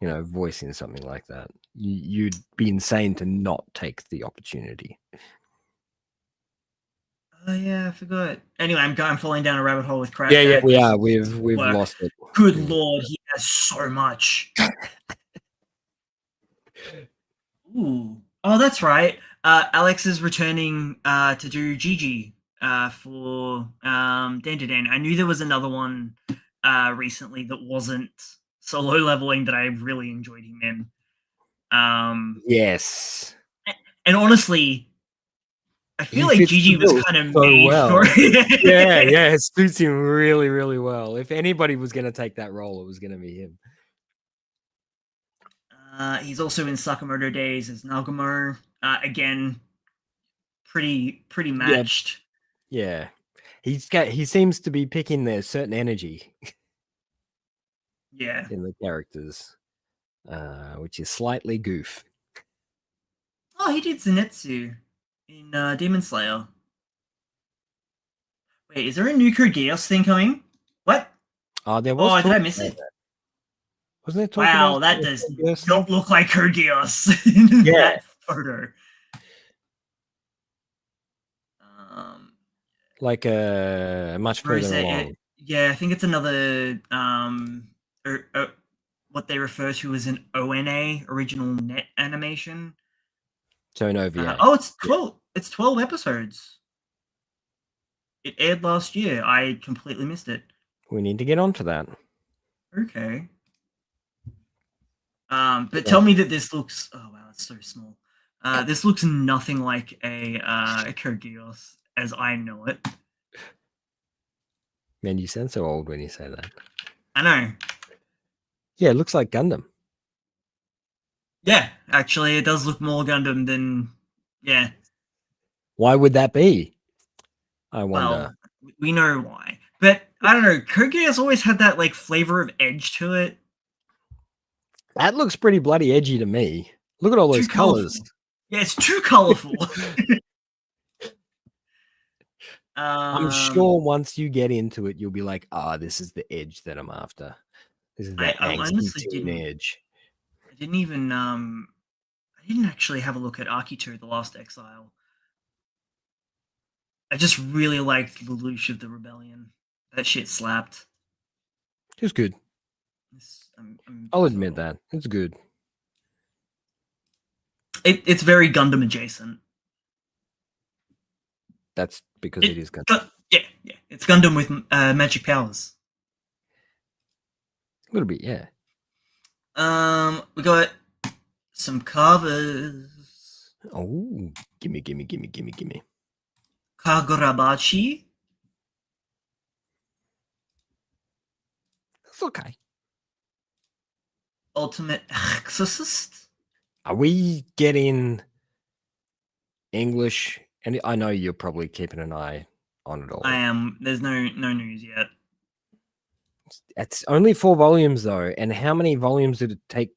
Yeah. Voicing something like that. You'd be insane to not take the opportunity. Oh yeah, I forgot. Anyway, I'm falling down a rabbit hole with crap. Yeah, we are. We've lost it. Good lord, he has so much. Ooh. Oh, that's right. Alex is returning to do Gigi for Dan. I knew there was another one recently that wasn't solo leveling that I really enjoyed him in. Yes. And honestly, I feel like Gigi was kind of so made well. for it. yeah, it suits him really, really well. If anybody was going to take that role, it was going to be him. He's also in Sakamoto Days as Nagumo. Again, pretty matched. Yeah. He seems to be picking their certain energy. Yeah. In the characters, which is slightly goof. Oh, he did Zenitsu in Demon Slayer. Wait, is there a new Code Geass thing coming? What? Oh, there was. Oh, did I miss it? Wasn't it? Wow, that does not look like Code Geass in that photo. Like much further along. Yeah, I think it's another what they refer to as an ONA, original net animation. So an OVA. It's 12. It's 12 episodes. It aired last year. I completely missed it. We need to get onto that. Okay. But tell me that this looks. Oh wow, it's so small. This looks nothing like a Code Geass as I know it. Man, you sound so old when you say that. I know. Yeah, it looks like Gundam. Yeah, actually, it does look more Gundam than. Yeah. Why would that be? I wonder. Well, we know why, but I don't know. Code Geass always had that like flavor of edge to it. That looks pretty bloody edgy to me. Look at all those colors. Yeah, it's too colorful. I'm sure once you get into it, you'll be like, this is the edge that I'm after. This is that angsty teen edge. I didn't even I didn't actually have a look at Akito, The Last Exile. I just really liked Lelouch of the Rebellion. That shit slapped. It was good. I'll admit that. It's good. It's very Gundam adjacent. That's because it is Gundam. Yeah. It's Gundam with magic powers. A little bit, yeah. We got some covers. Oh, gimme. Kagurabachi. That's okay. Ultimate Exorcist. Are we getting English? And I know you're probably keeping an eye on it all. I am. There's no news yet. It's only 4 volumes though, and how many volumes did it take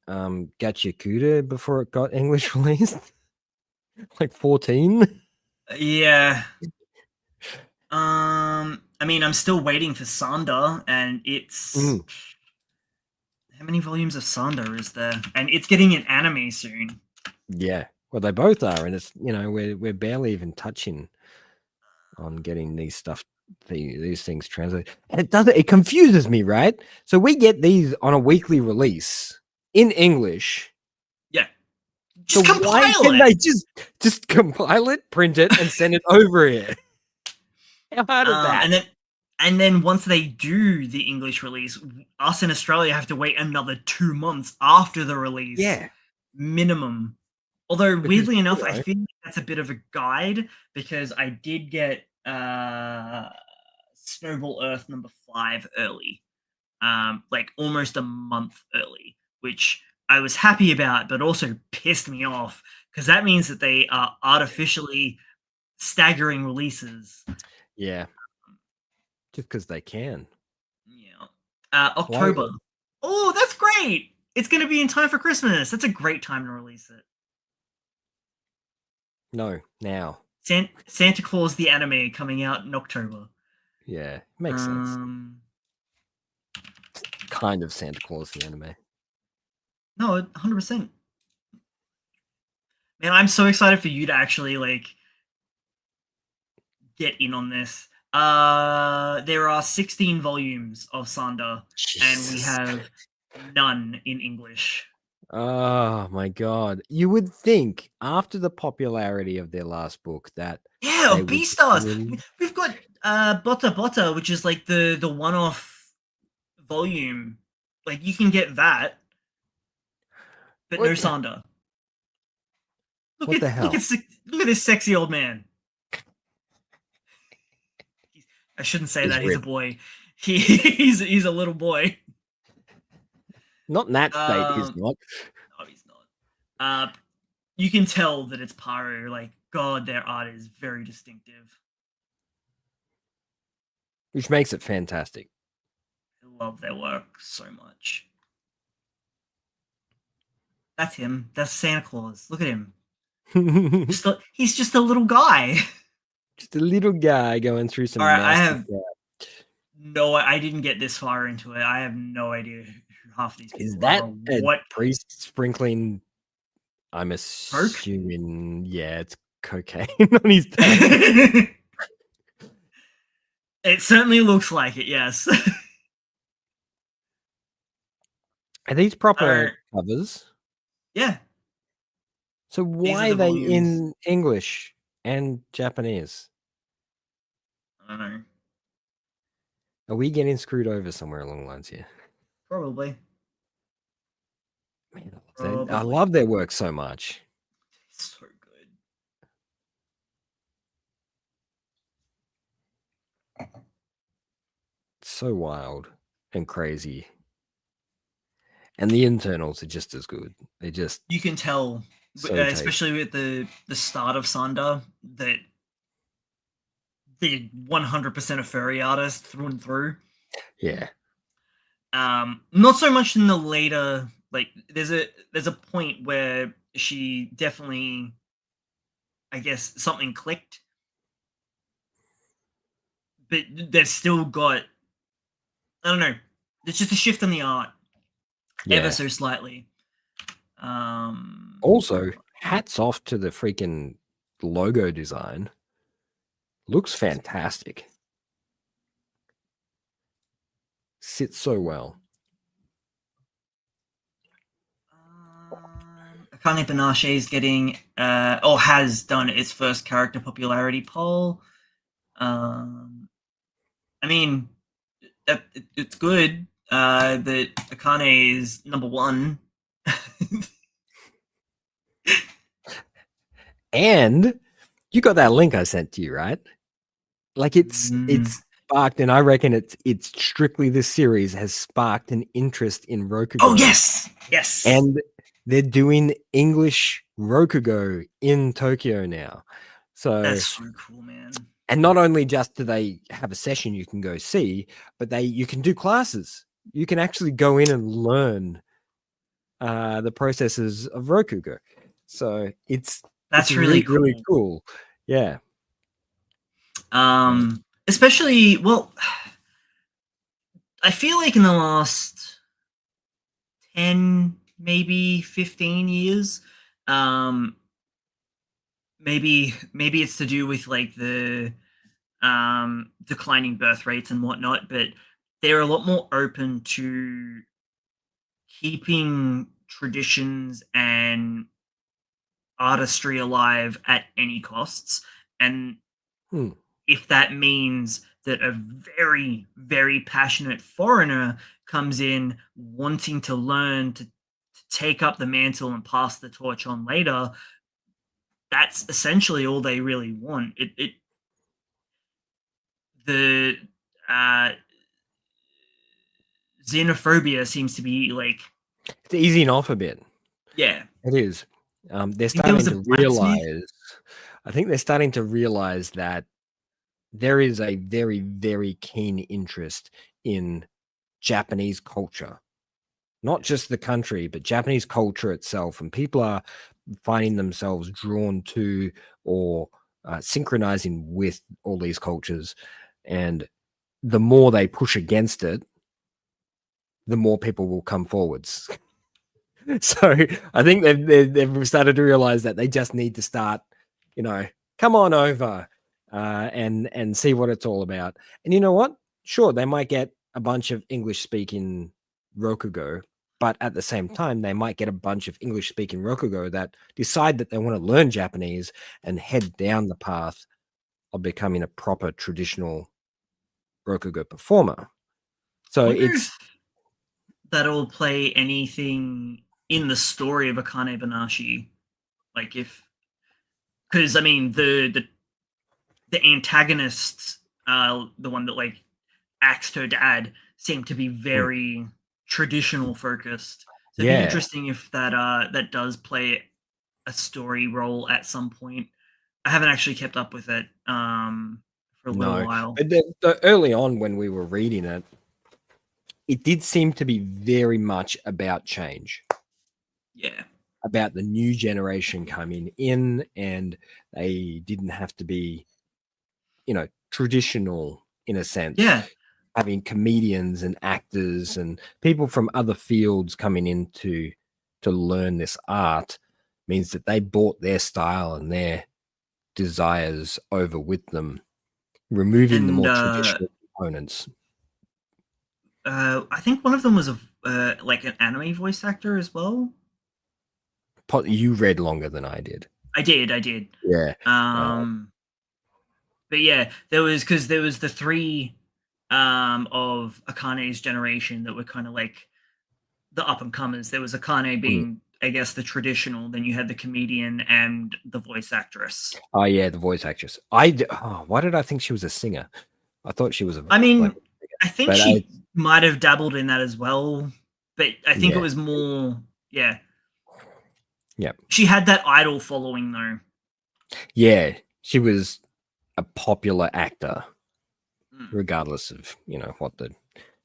Gachiakuta before it got English released? Like 14? Yeah. I mean, I'm still waiting for Sander, and it's how many volumes of Sander is there? And it's getting an anime soon. Yeah, well, they both are, and it's we're barely even touching on getting these things translated. And it confuses me, right? So we get these on a weekly release in English. Yeah. Just compile why can they just compile it, print it, and send it over here? How hard is that? And then once they do the English release, us in Australia have to wait another 2 months after the release. Yeah. Minimum. Although weirdly enough, I feel like that's a bit of a guide because I did get Snowball Earth number 5 early. Like almost a month early, which I was happy about, but also pissed me off because that means that they are artificially staggering releases. Yeah. Just because they can. Yeah. October. Oh, that's great. It's going to be in time for Christmas. That's a great time to release it. No, now. Santa Claus the anime coming out in October. Yeah, makes sense. kind of Santa Claus the anime. No, 100%. Man, I'm so excited for you to actually like get in on this. There are 16 volumes of Sander, and we have none in English. Oh my god. You would think after the popularity of their last book that of Beastars. We've got Bota Bota, which is like the one-off volume. Like you can get that, but no Sander. Look at this sexy old man. I shouldn't say that. He's a boy. He's a little boy. Not in that state, he's not. No, he's not. You can tell that it's Paru. Like, God, their art is very distinctive. Which makes it fantastic. I love their work so much. That's him. That's Santa Claus. Look at him. He's just a little guy. Just a little guy going through some. All right, I didn't get this far into it. I have no idea who half these people is. That what priest sprinkling? I'm assuming, yeah, it's cocaine on his back. It certainly looks like it. Yes. Are these proper covers? Yeah. So why are they in English and Japanese? I don't know. Are we getting screwed over somewhere along the lines here? Probably. Man, I love their work so much. It's so good. So wild and crazy. And the internals are just as good. They just... You can tell, especially with the start of Sander, that they're 100% a furry artist through and through. Yeah. Not so much in the later... Like, there's a point where she definitely, I guess, something clicked. But they've still got... I don't know. It's just a shift in the art. Yeah. Ever so slightly. Also, hats off to the freaking logo design. Looks fantastic. Sits so well. Akane Banache is getting, or has done its first character popularity poll. I mean, it's good that Akane is number one. And you got that link I sent to you, right? Like it's sparked, and I reckon it's strictly this series has sparked an interest in Rokugo. Oh yes. And they're doing English Rokugo in Tokyo now. So that's so cool, man. And not only just do they have a session you can go see, but you can do classes. You can actually go in and learn the processes of Rokugo. So that's really cool. Really cool. Yeah. Especially, well, I feel like in the last 10, maybe 15 years, maybe it's to do with like the declining birth rates and whatnot, but they're a lot more open to keeping traditions and artistry alive at any costs. And if that means that a very, very passionate foreigner comes in wanting to learn to take up the mantle and pass the torch on later, that's essentially all they really want. The xenophobia seems to be like it's easing off a bit. Yeah, it is. They're starting to realize. I think they're starting to realize that there is a very, very keen interest in Japanese culture, not just the country, but Japanese culture itself, and people are finding themselves drawn to or synchronizing with all these cultures. And the more they push against it, the more people will come forwards. So I think they've started to realize that they just need to start, come on over and see what it's all about. And you know what? Sure, they might get a bunch of English-speaking Rokugo, but at the same time, they might get a bunch of English-speaking Rokugo that decide that they want to learn Japanese and head down the path of becoming a proper traditional Rokugo performer. So it's that'll play anything in the story of Akane Banashi, like because I mean the antagonists, the one that like axed her dad, seemed to be very traditional focused. So it'd be interesting if that does play a story role at some point. I haven't actually kept up with it for a little while. But early on when we were reading it, it did seem to be very much about change. Yeah. About the new generation coming in, and they didn't have to be, traditional in a sense. Yeah. Having comedians and actors and people from other fields coming in to learn this art means that they brought their style and their desires over with them, removing the more traditional components. I think one of them was like an anime voice actor as well. You read longer than I did. I did. Yeah. But yeah, there was the three of Akane's generation that were kind of like the up and comers. There was Akane being, I guess, the traditional. Then you had the comedian and the voice actress. Oh yeah, the voice actress. Why did I think she was a singer? I thought she was a. I mean, I think she might have dabbled in that as well, but I think it was more, yeah. Yeah. She had that idol following though. Yeah, she was a popular actor, regardless of what the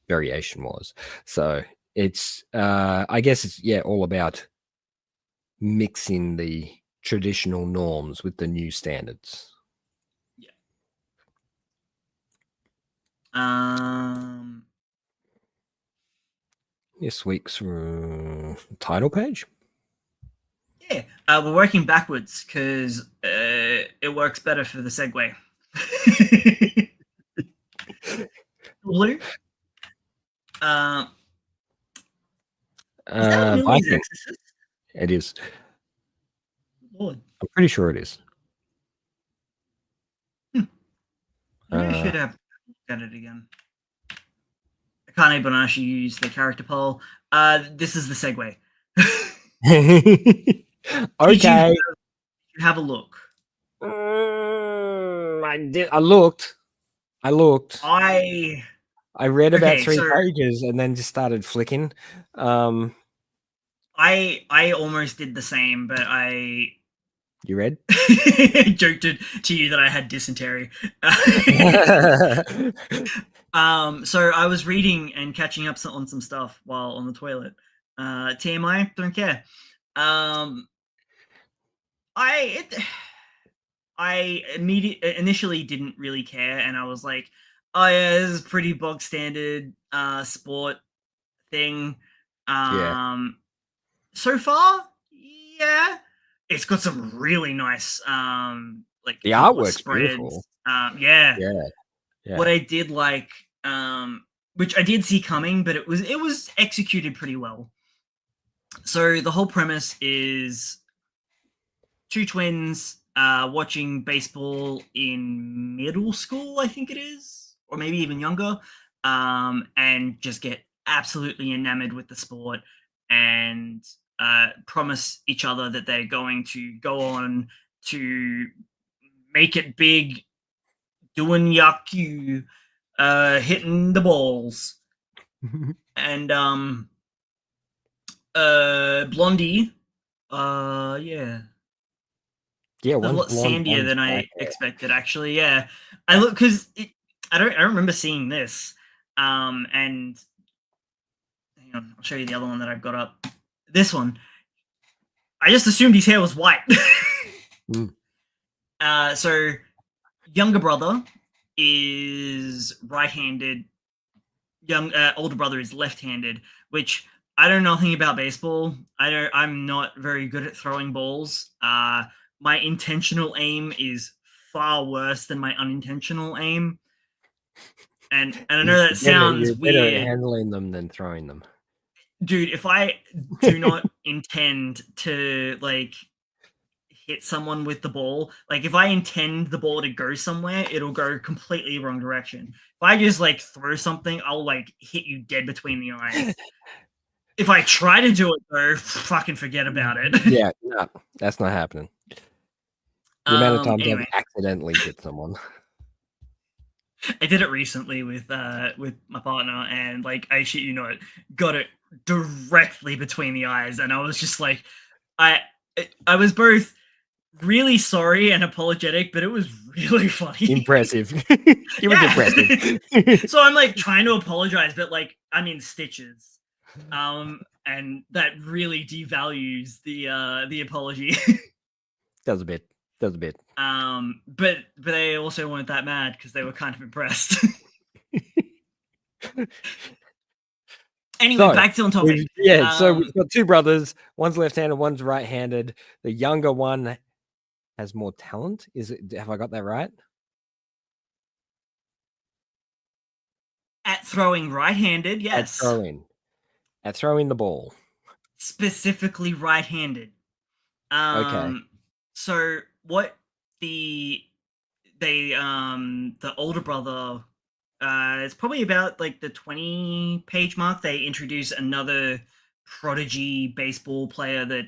variation was. So it's I guess it's all about mixing the traditional norms with the new standards. This week's title page. Yeah, we're working backwards because it works better for the segue. Blue. Is that Millie's Exorcist? It is. Lord. I'm pretty sure it is. Maybe I should have looked at it again. Akane Banashi used the character poll. This is the segue. Okay. Did you have a look? I did. I looked. I read about 3 pages and then just started flicking. I almost did the same, but You read? joked to you that I had dysentery. So I was reading and catching up on some stuff while on the toilet. TMI, don't care. I initially didn't really care, and I was like, oh yeah, this is pretty bog standard sport thing. So far, yeah, it's got some really nice like the artwork's beautiful. Yeah. What I did like, which I did see coming, but it was executed pretty well. So the whole premise is 2 twins watching baseball in middle school, I think it is, or maybe even younger, and just get absolutely enamored with the sport and promise each other that they're going to go on to make it big, doing yaku, hitting the balls. And Blondie, yeah, a lot sandier than I expected, actually. Yeah, I look because I don't remember seeing this. And hang on, I'll show you the other one that I've got up. This one, I just assumed his hair was white. So younger brother is right-handed, older brother is left-handed, which I don't know nothing about baseball. I'm not very good at throwing balls. My intentional aim is far worse than my unintentional aim. And I know that sounds you're better at weird. handling them than throwing them. Dude, if I do not intend to like hit someone with the ball, like if I intend the ball to go somewhere, it'll go completely wrong direction. If I just like throw something, I'll like hit you dead between the eyes. If I try to do it though, fucking forget about it. Yeah, no, that's not happening. The amount of times Anyway, I've accidentally hit someone. I did it recently with my partner, and like I shit you not, got it directly between the eyes, and I was just like, I was both really sorry and apologetic, but it was really funny. Impressive. It was impressive. So I'm like trying to apologize, but like I'm in stitches. And that really devalues the apology. Does a bit. But they also weren't that mad because they were kind of impressed. Anyway, So, back to on topic. So we've got two brothers. One's left-handed, one's right-handed. The younger one has more talent. Have I got that right? At throwing right-handed, yes. At throwing the ball. Specifically right-handed. Okay. So what the older brother, it's probably about like the 20-page mark, they introduce another prodigy baseball player that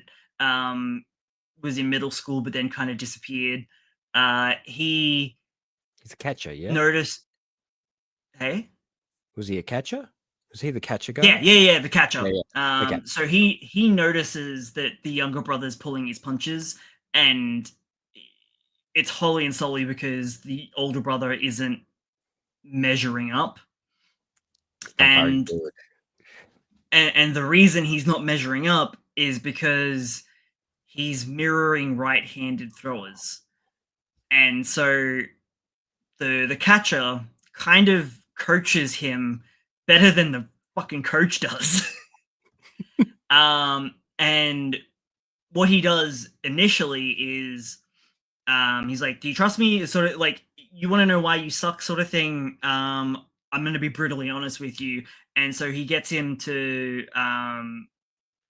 was in middle school but then kind of disappeared. He's a catcher, yeah? Noticed. Hey? Was he a catcher? Was he the catcher guy? Yeah, the catcher. Yeah. Okay. So he notices that the younger brother's pulling his punches, and it's wholly and solely because the older brother isn't measuring up. And the reason he's not measuring up is because he's mirroring right-handed throwers. And so the catcher kind of coaches him better than the fucking coach does. And what he does initially is he's like, do you trust me? It's sort of like, you want to know why you suck, sort of thing. I'm going to be brutally honest with you. And so he gets him to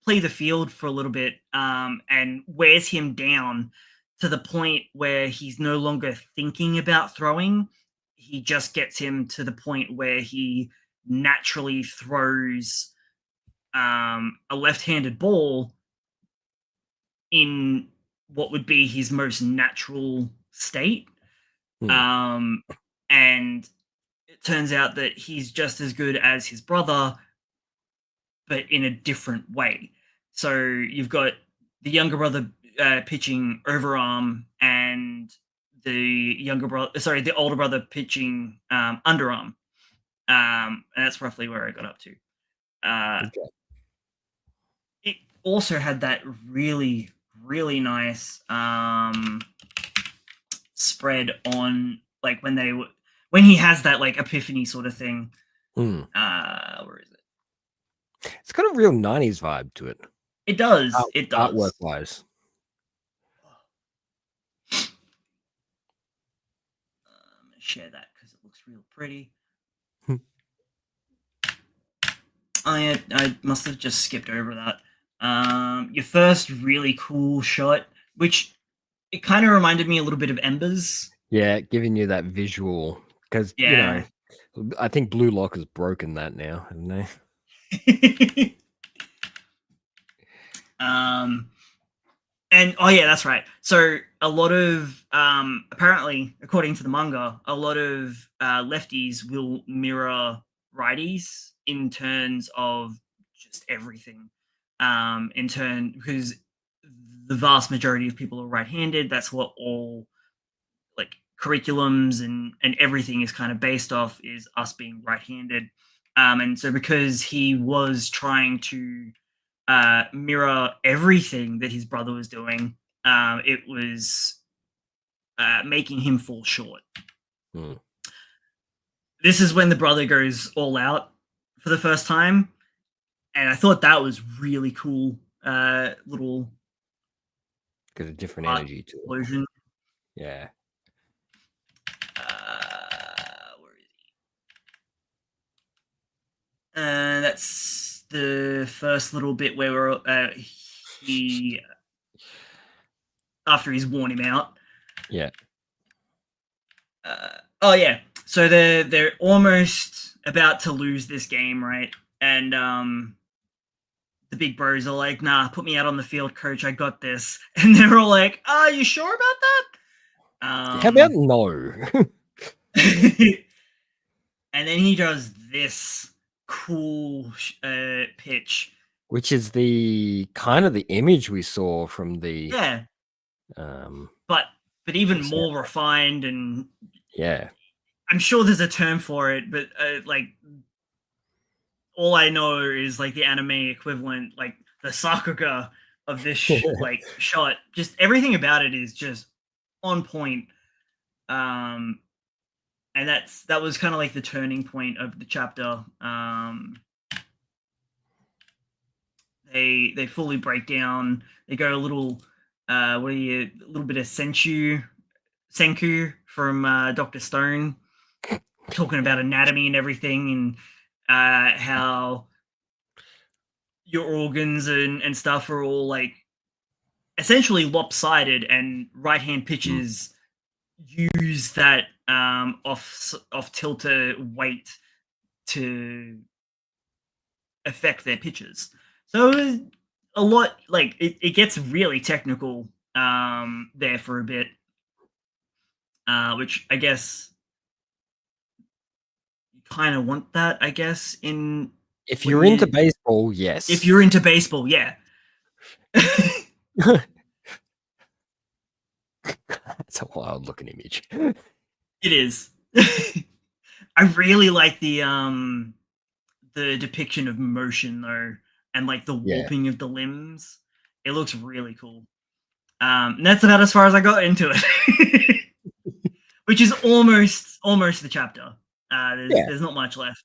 play the field for a little bit, and wears him down to the point where he's no longer thinking about throwing. He just gets him to the point where he naturally throws a left-handed ball in what would be his most natural state. And it turns out that he's just as good as his brother, but in a different way. So you've got the younger brother pitching overarm, and the older brother pitching underarm. And that's roughly where I got up to. Okay. It also had that really, really nice spread on, like, when he has that like epiphany sort of thing. Where is it? It's got a real 90s vibe to it. It does. It does. Artwork wise. Share that because it looks real pretty. I must have just skipped over that. Your first really cool shot, which it kind of reminded me a little bit of Embers. Yeah, giving you that visual, because you know, I think Blue Lock has broken that now, haven't they? And oh yeah, that's right. So a lot of apparently, according to the manga, a lot of lefties will mirror righties in terms of just everything. Because the vast majority of people are right-handed. That's what all like curriculums and everything is kind of based off, is us being right-handed. And so because he was trying to mirror everything that his brother was doing, it was making him fall short. This is when the brother goes all out for the first time, and I thought that was really cool. Little Got a different art energy to it. explosion. Yeah. Where is he? That's the first little bit where he after he's worn him out. Yeah. Oh yeah. So they're almost about to lose this game, right? And the big bros are like, "Nah, put me out on the field, coach. I got this." And they're all like, "Are you sure about that?" How about no? And then he does this cool pitch, which is the kind of the image we saw from the but even more refined, and yeah, I'm sure there's a term for it, but like all I know is like the anime equivalent, like the sakuga of this like shot. Just everything about it is just on point. And that was kind of like the turning point of the chapter. They fully break down. They go a little a little bit of senku from Dr. Stone, talking about anatomy and everything, and how your organs and stuff are all like essentially lopsided, and right hand pitchers use that off tilter weight to affect their pitches. So a lot, like it gets really technical there for a bit, which I guess you kind of want that, I guess, in if you're into baseball, yes. If you're into baseball, yeah. It's a wild looking image. It is. I really like the depiction of motion though, and like the warping of the limbs. It looks really cool. And that's about as far as I got into it. Which is almost the chapter. There's not much left.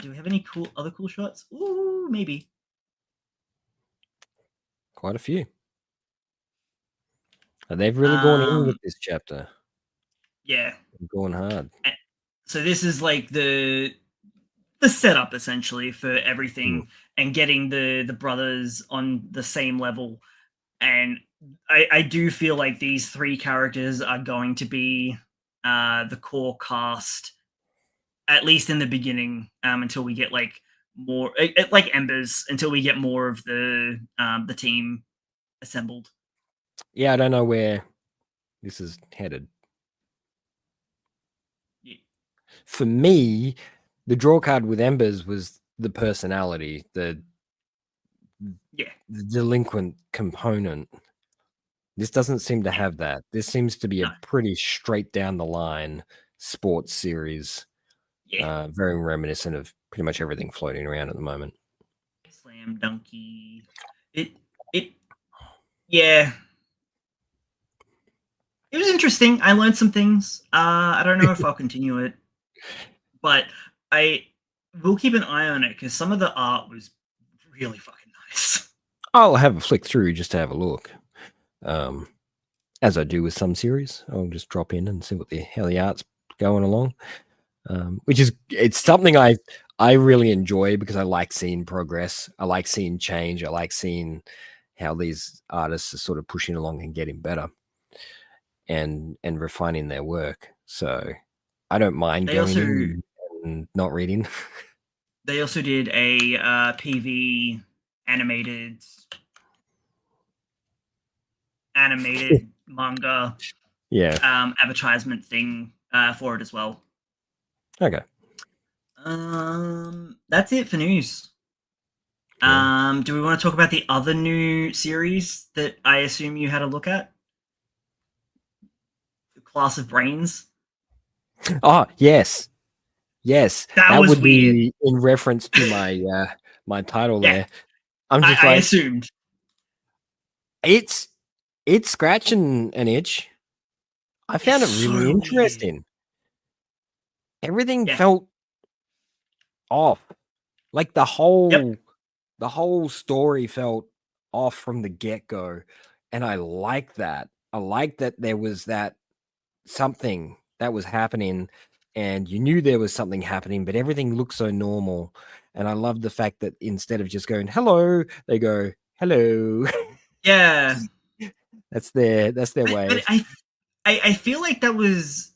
Do we have any other cool shots? Ooh, maybe. Quite a few. They've really gone in with this chapter. Yeah. They're going hard. So this is like the setup essentially for everything, and getting the brothers on the same level. And I do feel like these three characters are going to be the core cast, at least in the beginning, until we get like more like Embers, until we get more of the team assembled. Yeah, I don't know where this is headed. Yeah. For me, the draw card with Embers was the personality, the delinquent component. This doesn't seem to have that. This seems to be a pretty straight down the line sports series. Yeah. Very reminiscent of pretty much everything floating around at the moment. Slam Dunky. Yeah. It was interesting. I learned some things. I don't know if I'll continue it, but I will keep an eye on it because some of the art was really fucking nice. I'll have a flick through just to have a look. As I do with some series, I'll just drop in and see what the hell the art's going along. Which is, it's something I really enjoy because I like seeing progress. I like seeing change. I like seeing how these artists are sort of pushing along and getting better and refining their work. So I don't mind going in and not reading. They also did a PV animated manga advertisement thing for it as well. Okay. That's it for news. Do we want to talk about the other new series that I assume you had a look at? The Class of Brains. Oh, yes. That would weird. be in reference to my my title there. I'm just I assumed. It's scratching an itch. I found it really interesting. Everything felt off. Like the whole story felt off from the get-go, and I like that. I like that there was that something that was happening, and you knew there was something happening, but everything looked so normal. And I love the fact that instead of just going hello, they go hello. Yeah, that's their way. But I feel like that was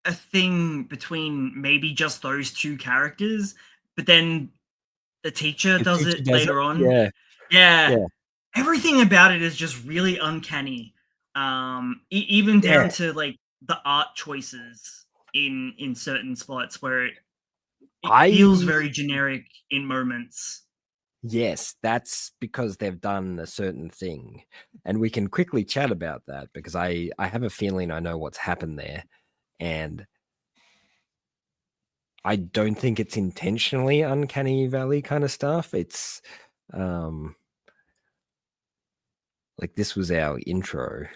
a thing between maybe just those two characters, but then the teacher does it later on. Yeah. Everything about it is just really uncanny. Even down to like the art choices in certain spots where it feels very generic in moments. Yes, that's because they've done a certain thing, and we can quickly chat about that because I have a feeling I know what's happened there, and I don't think it's intentionally uncanny valley kind of stuff. It's like this was our intro.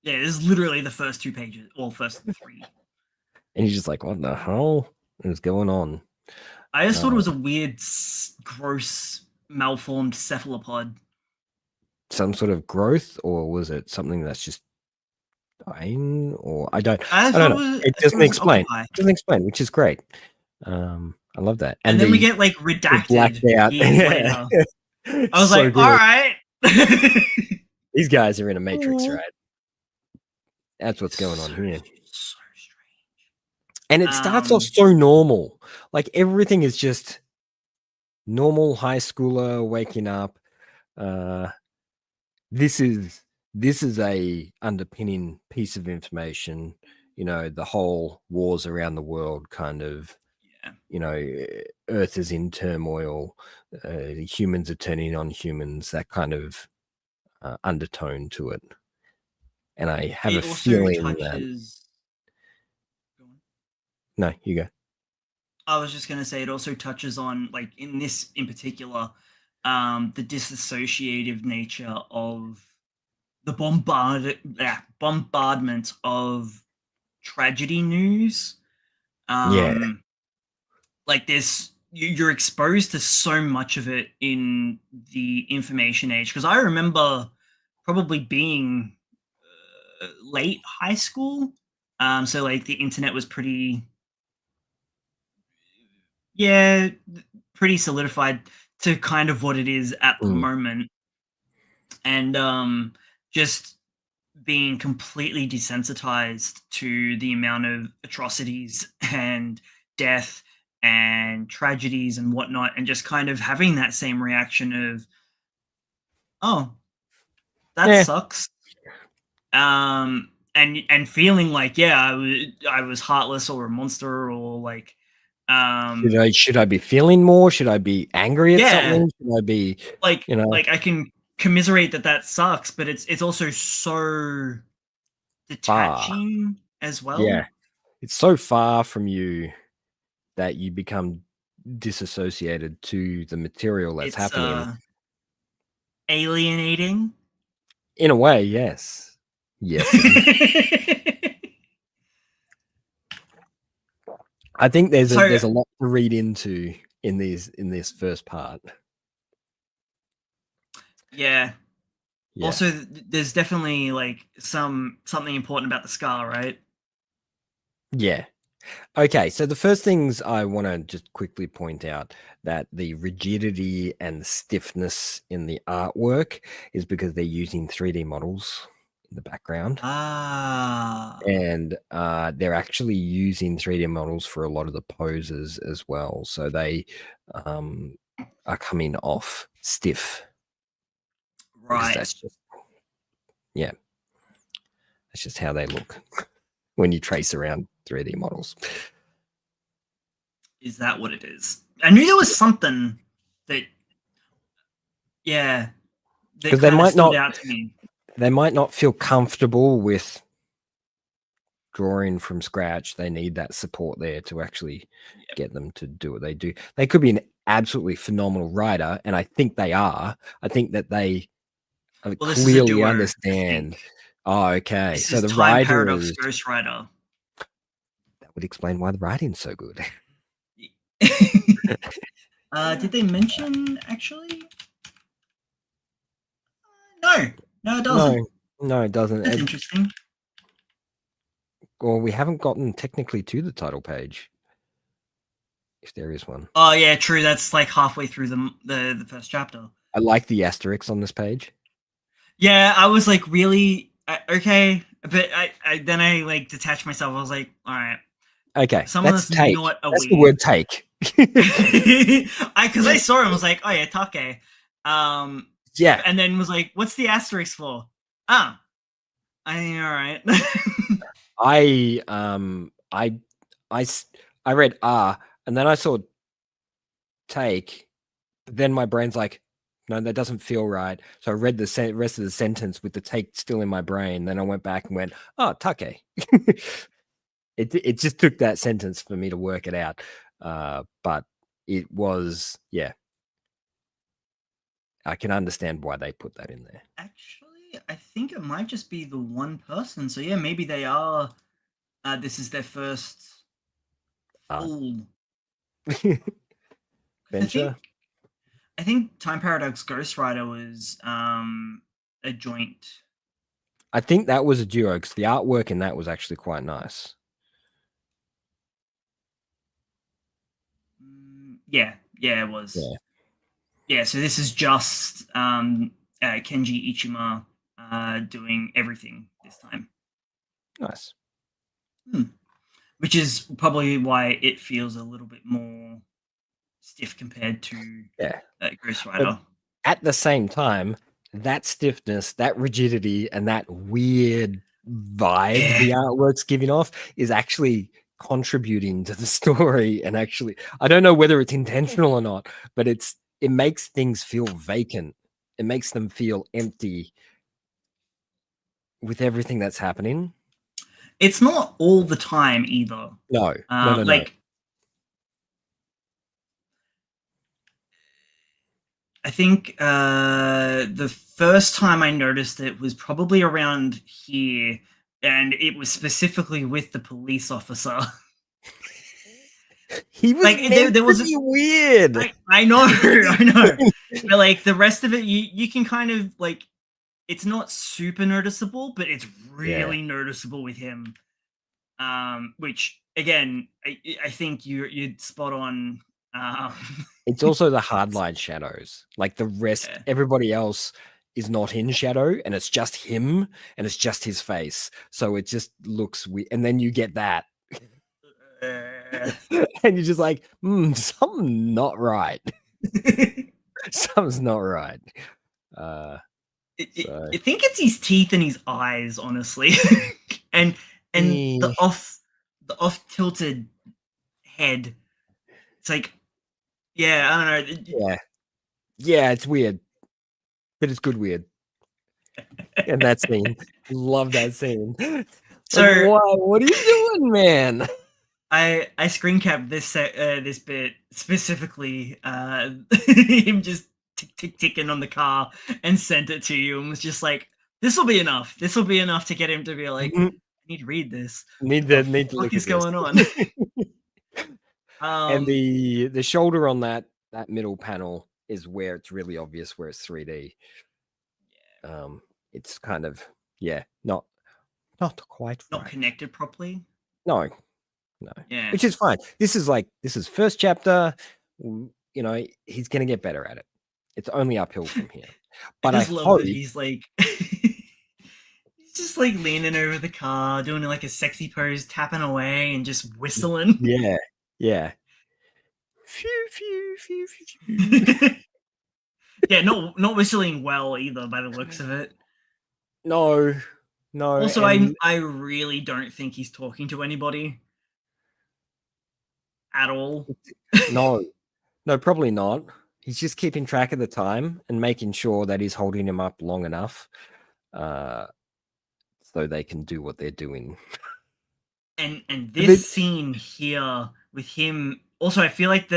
Yeah, this is literally the first 2 pages, or first 3. And you're just like, what the hell is going on? I just thought it was a weird, gross, malformed cephalopod. Some sort of growth, or was it something that's just dying? Or I don't know. It doesn't explain. It doesn't explain, which is great. I love that. And then we get like redacted years later. I was so like, good. All right. These guys are in a matrix, right? That's what's going on here. So strange. And it starts off so normal. Like everything is just normal high schooler waking up. This is a underpinning piece of information. You know, the whole wars around the world kind of, you know, Earth is in turmoil. Humans are turning on humans, that kind of undertone to it. And I have a feeling that... No, you go. I was just going to say it also touches on, like, in this in particular, the disassociative nature of the bombardment of tragedy news. Like this, you're exposed to so much of it in the information age. Because I remember probably being late high school, so like the internet was pretty solidified to kind of what it is at the moment, and just being completely desensitized to the amount of atrocities and death and tragedies and whatnot, and just kind of having that same reaction of, oh, that sucks. And feeling like, I was heartless or a monster, or like, should I be feeling more? Should I be angry at something? Should I be like, you know, like I can commiserate that sucks, but it's also so detaching as well. Yeah, it's so far from you that you become disassociated to the material that's happening. Alienating, in a way. Yes. I think there's a lot to read into in this first part. Yeah. Also, there's definitely like something important about the scar, right? Yeah. Okay, so the first things I want to just quickly point out that the rigidity and the stiffness in the artwork is because they're using 3D models in the background. And they're actually using 3D models for a lot of the poses as well. So they are coming off stiff. Right. That's just how they look when you trace around 3D models. Is that what it is? I knew there was something that, because they might not out to me. They might not feel comfortable with drawing from scratch. They need that support there to actually get them to do what they do. They could be an absolutely phenomenal writer, and I think they are. I think that they clearly understand. Oh, okay. This so the writer Paradox Ghostwriter. That would explain why the writing's so good. Did they mention actually? No, no, it doesn't. No, it doesn't. That's interesting. Well, we haven't gotten technically to the title page, if there is one. Oh yeah, true. That's like halfway through the first chapter. I like the asterisks on this page. Yeah, I was like, really okay, but I then I like detached myself. I was like, all right, Okay, some that's of us take. not aware. That's the word take. Because I saw it, I was like, oh yeah, take. Yeah, and then was like, what's the asterisk for? Ah, all right. I read and then I saw take, but then my brain's like, no, that doesn't feel right. So I read the rest of the sentence with the take still in my brain. Then I went back and went, oh, take. It just took that sentence for me to work it out. But it was, yeah. I can understand why they put that in there. Actually, I think it might just be the one person. So yeah, maybe they are. This is their first full venture. I think Time Paradox Ghost Rider was a joint. I think that was a duo because the artwork in that was actually quite nice. Yeah, it was. Yeah, so this is just Kenji Ichima doing everything this time. Nice. Which is probably why it feels a little bit more stiff compared to Ghost Rider. But at the same time, that stiffness, that rigidity, and that weird vibe the artwork's giving off is actually contributing to the story. And actually, I don't know whether it's intentional or not, but it makes things feel vacant. It makes them feel empty with everything that's happening. It's not all the time either. No. I think the first time I noticed it was probably around here, and it was specifically with the police officer. He was like, there was weird. I know. But like the rest of it, you can kind of like, it's not super noticeable, but it's really noticeable with him. Which again, I think you'd spot on. It's also the hardline shadows. Like the rest, everybody else is not in shadow, and it's just him, and it's just his face. So it just looks weird. And then you get that. And you're just like, something not right. Something's not right. I think it's his teeth and his eyes, honestly. and the off tilted head. It's like, I don't know. Yeah, it's weird. But it's good weird. And that scene. Love that scene. So like, what are you doing, man? I screen capped this bit specifically, him just ticking on the car, and sent it to you, and was just like, this will be enough. This will be enough to get him to be like, I need to read this. Need to what is going on? And the shoulder on that middle panel is where it's really obvious where it's 3D. It's kind of not quite not connected properly. No. Yeah. Which is fine. This is first chapter. You know, he's gonna get better at it. It's only uphill from here. But I love that he's like he's just like leaning over the car, doing like a sexy pose, tapping away and just whistling. Yeah. Phew, phew, phew, phew. Yeah, not whistling well either by the looks of it. No. Also, I really don't think he's talking to anybody at all. No, probably not. He's just keeping track of the time and making sure that he's holding him up long enough so they can do what they're doing. And this scene here with him, also, I feel like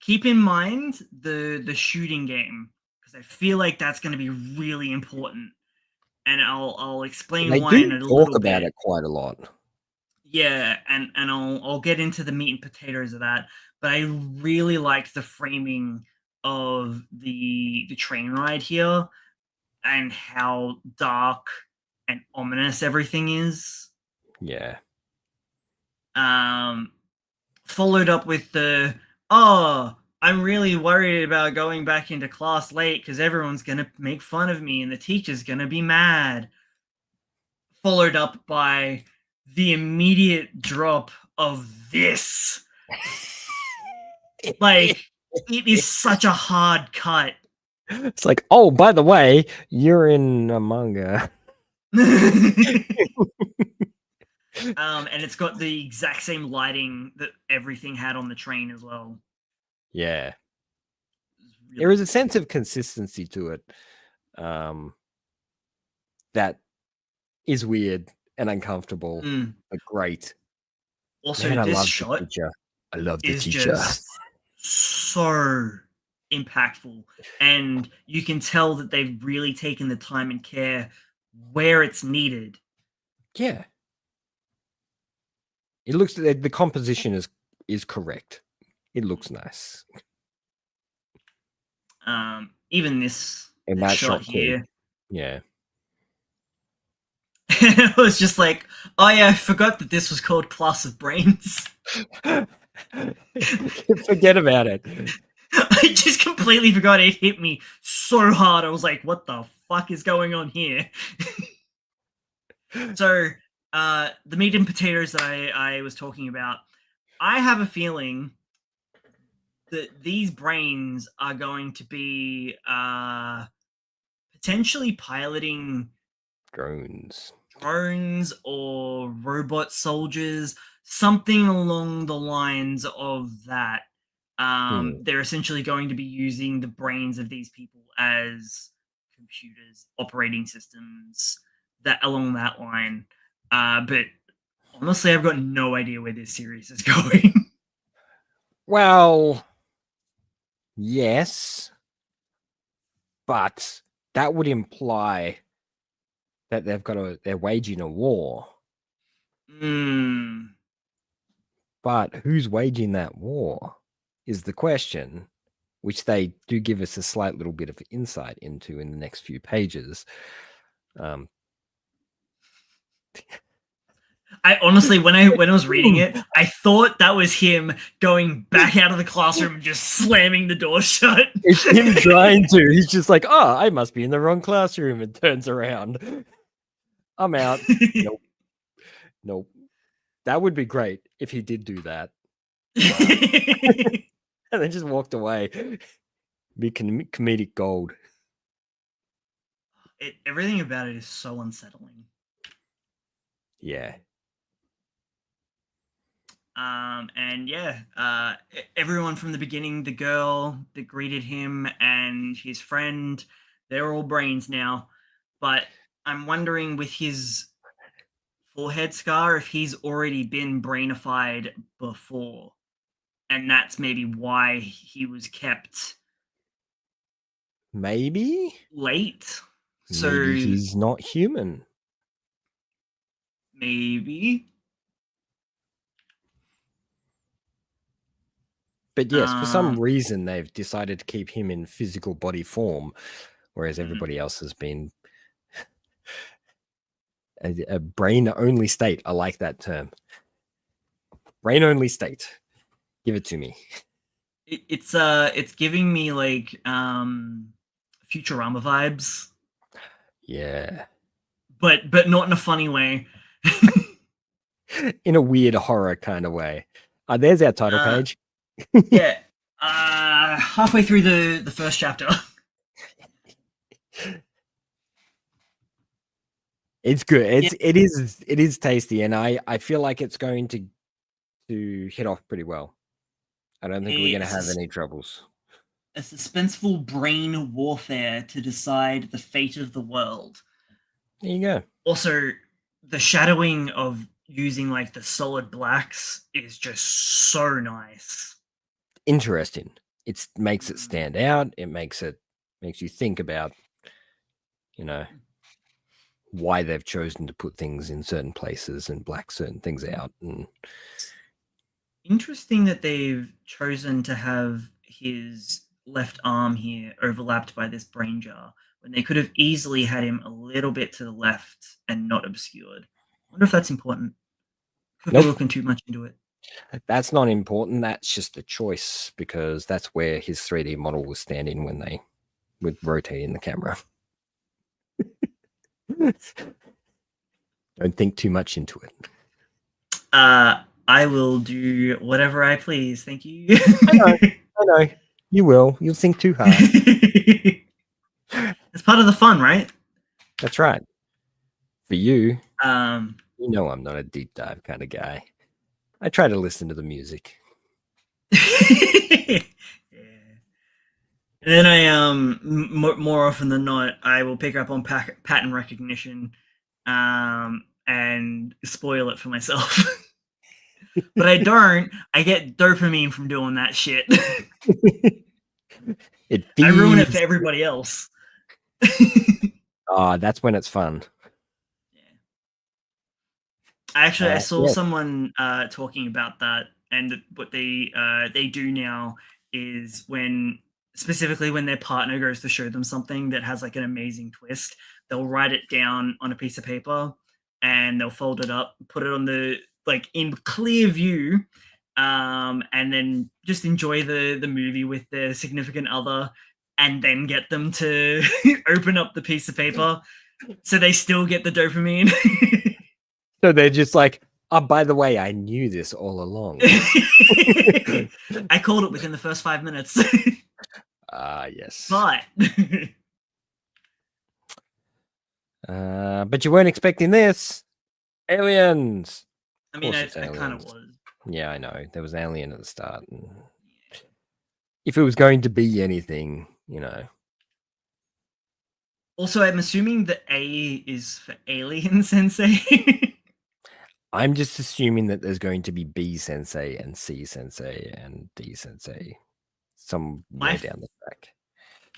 keep in mind the shooting game, because I feel like that's going to be really important, and I'll explain why in a little bit. They do talk about it quite a lot. Yeah, and I'll get into the meat and potatoes of that, but I really liked the framing of the train ride here and how dark and ominous everything is. Yeah. Followed up with the, oh, I'm really worried about going back into class late because everyone's gonna make fun of me and the teacher's gonna be mad. Followed up by the immediate drop of this. Like, it is such a hard cut. It's like, oh, by the way, you're in a manga. And it's got the exact same lighting that everything had on the train as well. Yeah. Really There is a cool. sense of consistency to it that is weird and uncomfortable, but great. Also, Man, I this love the shot teacher. I love the is teacher. just so impactful, and you can tell that they've really taken the time and care where it's needed. Yeah. It looks, the composition is correct. It looks nice. Even this And that shot shot here. too. Yeah. It was just like, oh yeah, I forgot that this was called Class of Brains. Forget about it. I just completely forgot. It hit me so hard. I was like, what the fuck is going on here? So, the meat and potatoes that I was talking about, I have a feeling that these brains are going to be potentially piloting Drones or robot soldiers, something along the lines of that. They're essentially going to be using the brains of these people as computers, operating systems, that along that line. But honestly, I've got no idea where this series is going. Well, yes, but that would imply that they're waging a war. But who's waging that war is the question, which they do give us a slight little bit of insight into in the next few pages. I honestly, when I was reading it, I thought that was him going back out of the classroom and just slamming the door shut. It's him trying to. He's just like, oh, I must be in the wrong classroom, and turns around. I'm out. Nope. That would be great if he did do that. And then just walked away. Be comedic gold. Everything about it is so unsettling. Yeah. And yeah, everyone from the beginning, the girl that greeted him and his friend, they're all brains now. But I'm wondering with his forehead scar if he's already been brainified before. And that's maybe why he was kept Maybe? late. So Maybe he's not human. Maybe. But yes, for some reason they've decided to keep him in physical body form, whereas everybody else has been a brain-only state. I like that term. Brain-only state. Give it to me. It's giving me like Futurama vibes. Yeah. But not in a funny way. In a weird horror kind of way. There's our title page. Yeah. Halfway through the first chapter. It's good. It is tasty, and I feel like it's going to hit off pretty well. I don't think we're going to have any troubles. A suspenseful brain warfare to decide the fate of the world. There you go. Also, the shadowing of using like the solid blacks is just so nice. Interesting. It makes it stand out. It makes you think about, why they've chosen to put things in certain places and black certain things out. And interesting that they've chosen to have his left arm here overlapped by this brain jar when they could have easily had him a little bit to the left and not obscured. I wonder if that's important. Could be looking too much into it. That's not important. That's just a choice because that's where his 3D model was standing when they would rotate in the camera. Don't think too much into it. I will do whatever I please. Thank you. I know. You will. You'll think too hard. It's part of the fun, right? That's right. For you, you know I'm not a deep dive kind of guy. I try to listen to the music. Yeah. And then I more often than not, I will pick up on pattern recognition, and spoil it for myself. But I don't. I get dopamine from doing that shit. I ruin it for everybody else. That's when it's fun. Yeah. Actually, I saw someone talking about that, and what they do now is specifically when their partner goes to show them something that has like an amazing twist, they'll write it down on a piece of paper and they'll fold it up, put it on the in clear view, and then just enjoy the movie with their significant other, and then get them to open up the piece of paper so they still get the dopamine. So they're just like, oh, by the way, I knew this all along. I called it within the first 5 minutes. Yes. But you weren't expecting this. Aliens. I mean, I kind of was. Yeah, I know. There was an alien at the start. And if it was going to be anything, you know. Also, I'm assuming the A is for Alien Sensei. I'm just assuming that there's going to be B Sensei and C Sensei and D Sensei somewhere down the track.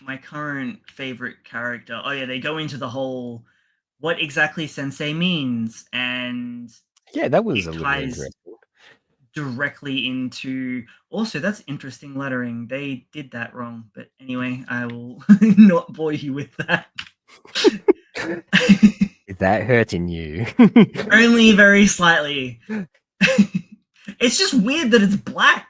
My current favorite character. Oh yeah, they go into the whole what exactly Sensei means, and yeah, that was a little interesting. Directly into also that's interesting lettering. They did that wrong, but anyway, I will not bore you with that. Is that hurting you? Only very slightly. It's just weird that it's black.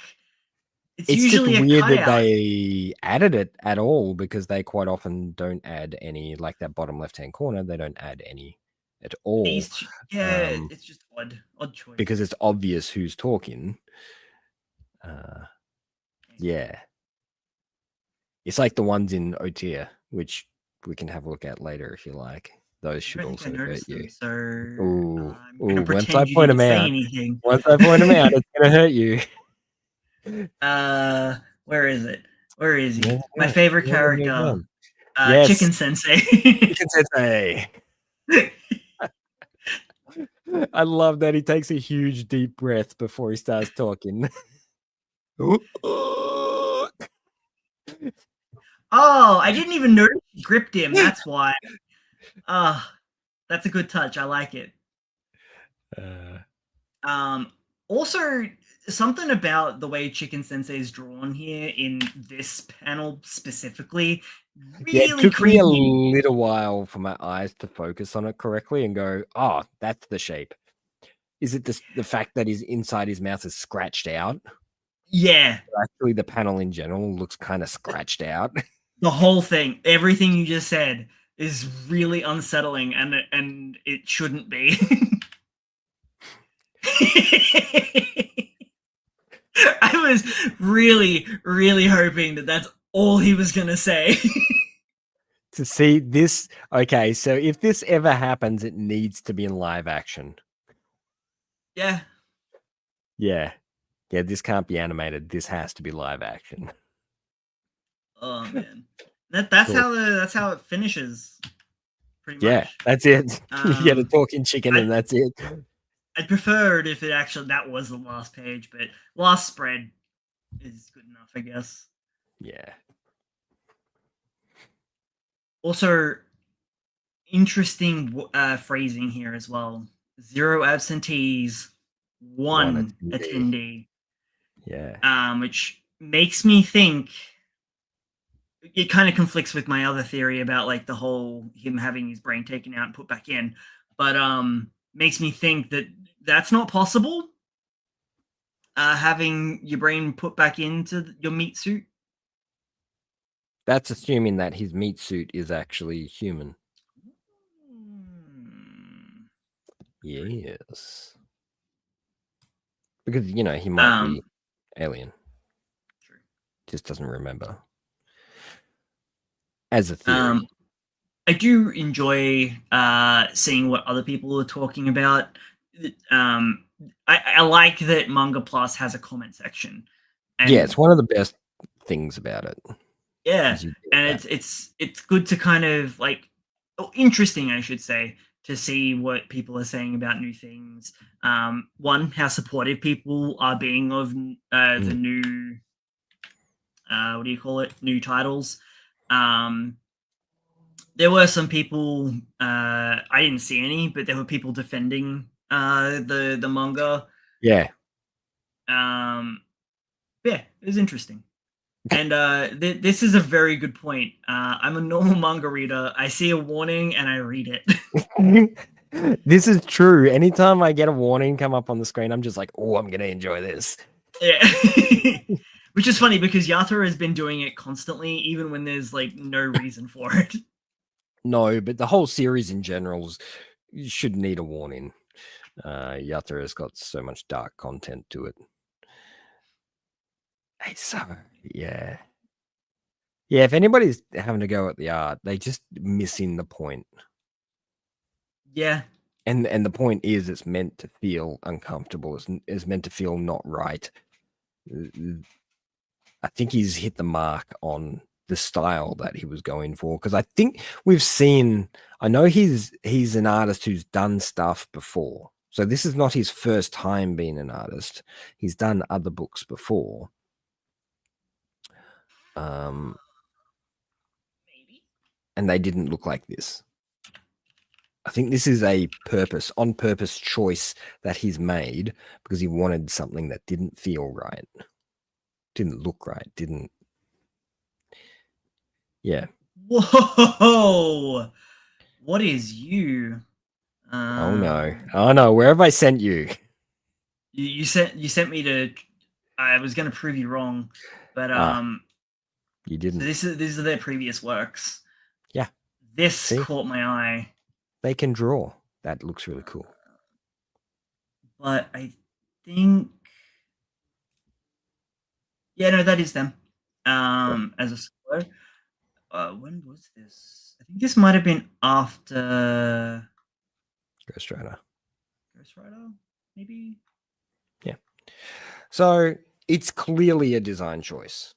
It's usually just weird that they added it at all, because they quite often don't add any, like that bottom left-hand corner, they don't add any at all. It's just odd choice. Because it's obvious who's talking. Yeah. It's like the ones in Otia, which we can have a look at later if you like. Those should also hurt you. So once I point them out, it's gonna hurt you. Where is it? Where is he? My favorite character. Yes. Chicken Sensei. Chicken Sensei. I love that he takes a huge deep breath before he starts talking. Oh, I didn't even notice he gripped him. That's why. That's a good touch. I like it. Also, something about the way Chicken Sensei is drawn here in this panel specifically. Really it took me a little while for my eyes to focus on it correctly and go, oh, that's the shape. Is it the fact that his inside his mouth is scratched out? Yeah. Actually, the panel in general looks kind of scratched out. The whole thing, everything you just said, is really unsettling, and it shouldn't be. I was really, really hoping that that's all he was going to say. To see this, okay, so if this ever happens, it needs to be in live action. Yeah. Yeah. Yeah, this can't be animated. This has to be live action. Oh man. That's cool. how it finishes. Pretty much. Yeah, that's it. You get a talking chicken and that's it. I'd prefer it if it actually that was the last page, but last spread is good enough, I guess. Yeah. Also, interesting phrasing here as well. 0 absentees, 1 attendee. Yeah. Which makes me think it kind of conflicts with my other theory about like the whole him having his brain taken out and put back in, but makes me think that that's not possible. Having your brain put back into your meat suit. That's assuming that his meat suit is actually human. Yes. Because, he might be alien. True. Just doesn't remember. As a theory. I do enjoy seeing what other people are talking about. I like that Manga Plus has a comment section. And yeah, it's one of the best things about it. Yeah, and it's good to kind of like interesting, I should say, to see what people are saying about new things. One, how supportive people are being of the new what do you call it? New titles. There were some people I didn't see any, but there were people defending the manga. Yeah. Yeah, it was interesting. And this is a very good point. I'm a normal manga reader. I see a warning and I read it. This is true. Anytime I get a warning come up on the screen, I'm just like, oh, I'm going to enjoy this. Yeah. Which is funny because Yato has been doing it constantly, even when there's like no reason for it. No, but the whole series in general should need a warning. Yato has got so much dark content to it. So, yeah. Yeah, if anybody's having to go at the art, they just missing the point. Yeah. And the point is it's meant to feel uncomfortable. It's meant to feel not right. I think he's hit the mark on the style that he was going for, because I think we've seen, I know he's an artist who's done stuff before. So this is not his first time being an artist. He's done other books before. Maybe. And they didn't look like this. I think this is a on purpose choice that he's made because he wanted something that didn't feel right. Didn't look right. Didn't. Yeah. Whoa! What is you? Oh no! Oh no! Where have I sent you? You sent me to. I was going to prove you wrong, but you didn't. So these are their previous works. Yeah. This caught my eye. They can draw. That looks really cool. But I think. Yeah, no, that is them. As a solo. When was this? I think this might have been after Ghost Rider. Ghost Rider, maybe? Yeah. So it's clearly a design choice.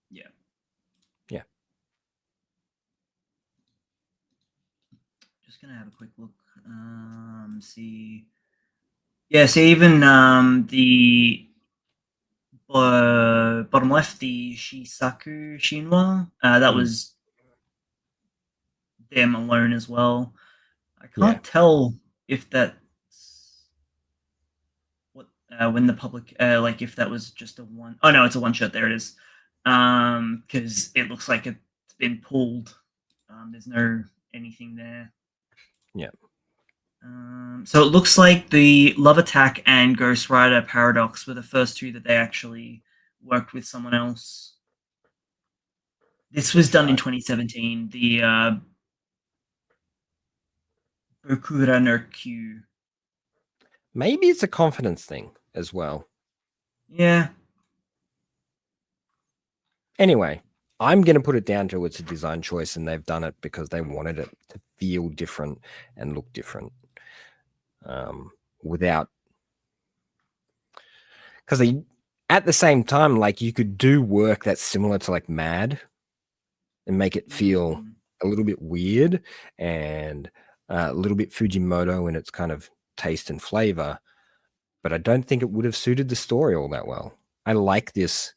Yeah. Yeah. Just gonna have a quick look. See. Yeah, so even the bottom left, the Shisaku Shinwa, that was them alone as well. I can't tell if that's what when the public like if that was just a one. Oh no, it's a one shot. There it is. Because it looks like it's been pulled. There's no anything there. Yeah. So it looks like the Love Attack and Ghost Rider Paradox were the first two that they actually worked with someone else. This was done in 2017. The Bokura no Q. Maybe it's a confidence thing as well. Yeah. Anyway, I'm going to put it down to it's a design choice, and they've done it because they wanted it to feel different and look different. Without, because at the same time, like you could do work that's similar to like Mad and make it feel a little bit weird and a little bit Fujimoto in its kind of taste and flavor, but I don't think it would have suited the story all that well. I like this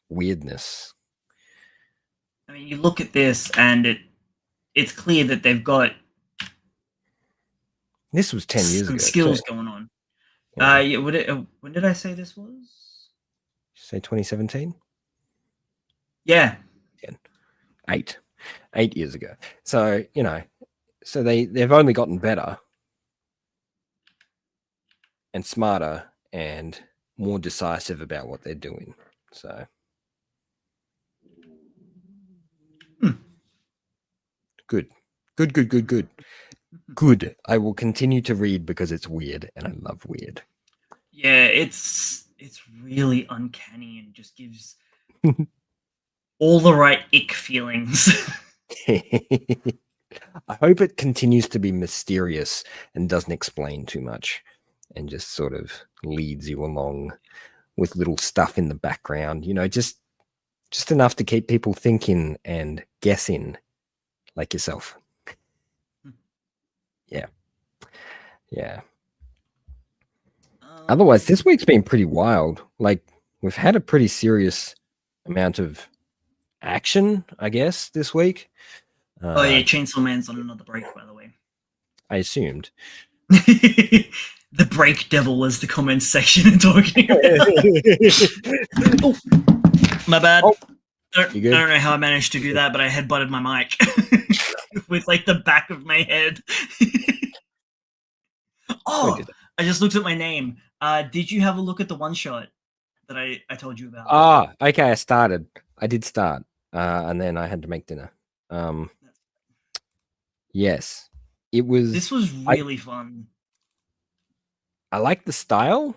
weirdness. I mean, you look at this and it's clear that they've got This was 10 years some ago. skills going on. Yeah. When did I say this was? Say 2017. Yeah. 10. 8 years ago. So so they've only gotten better and smarter and more decisive about what they're doing. So good. I will continue to read because it's weird and I love weird. Yeah, it's really uncanny and just gives all the right ick feelings. I hope it continues to be mysterious and doesn't explain too much and just sort of leads you along with little stuff in the background, just enough to keep people thinking and guessing like yourself. Yeah. Otherwise, this week's been pretty wild. Like, we've had a pretty serious amount of action, I guess, this week. Oh yeah, Chainsaw Man's on another break, by the way. I assumed. The break devil was the comments section talking about. Oh, my bad. Oh, I don't know how I managed to do that, but I headbutted my mic with like the back of my head. Oh, I just looked at my name. Did you have a look at the one shot that I told you about? Okay, I did start, and then I had to make dinner. Yes, it was. This was really fun. I like the style.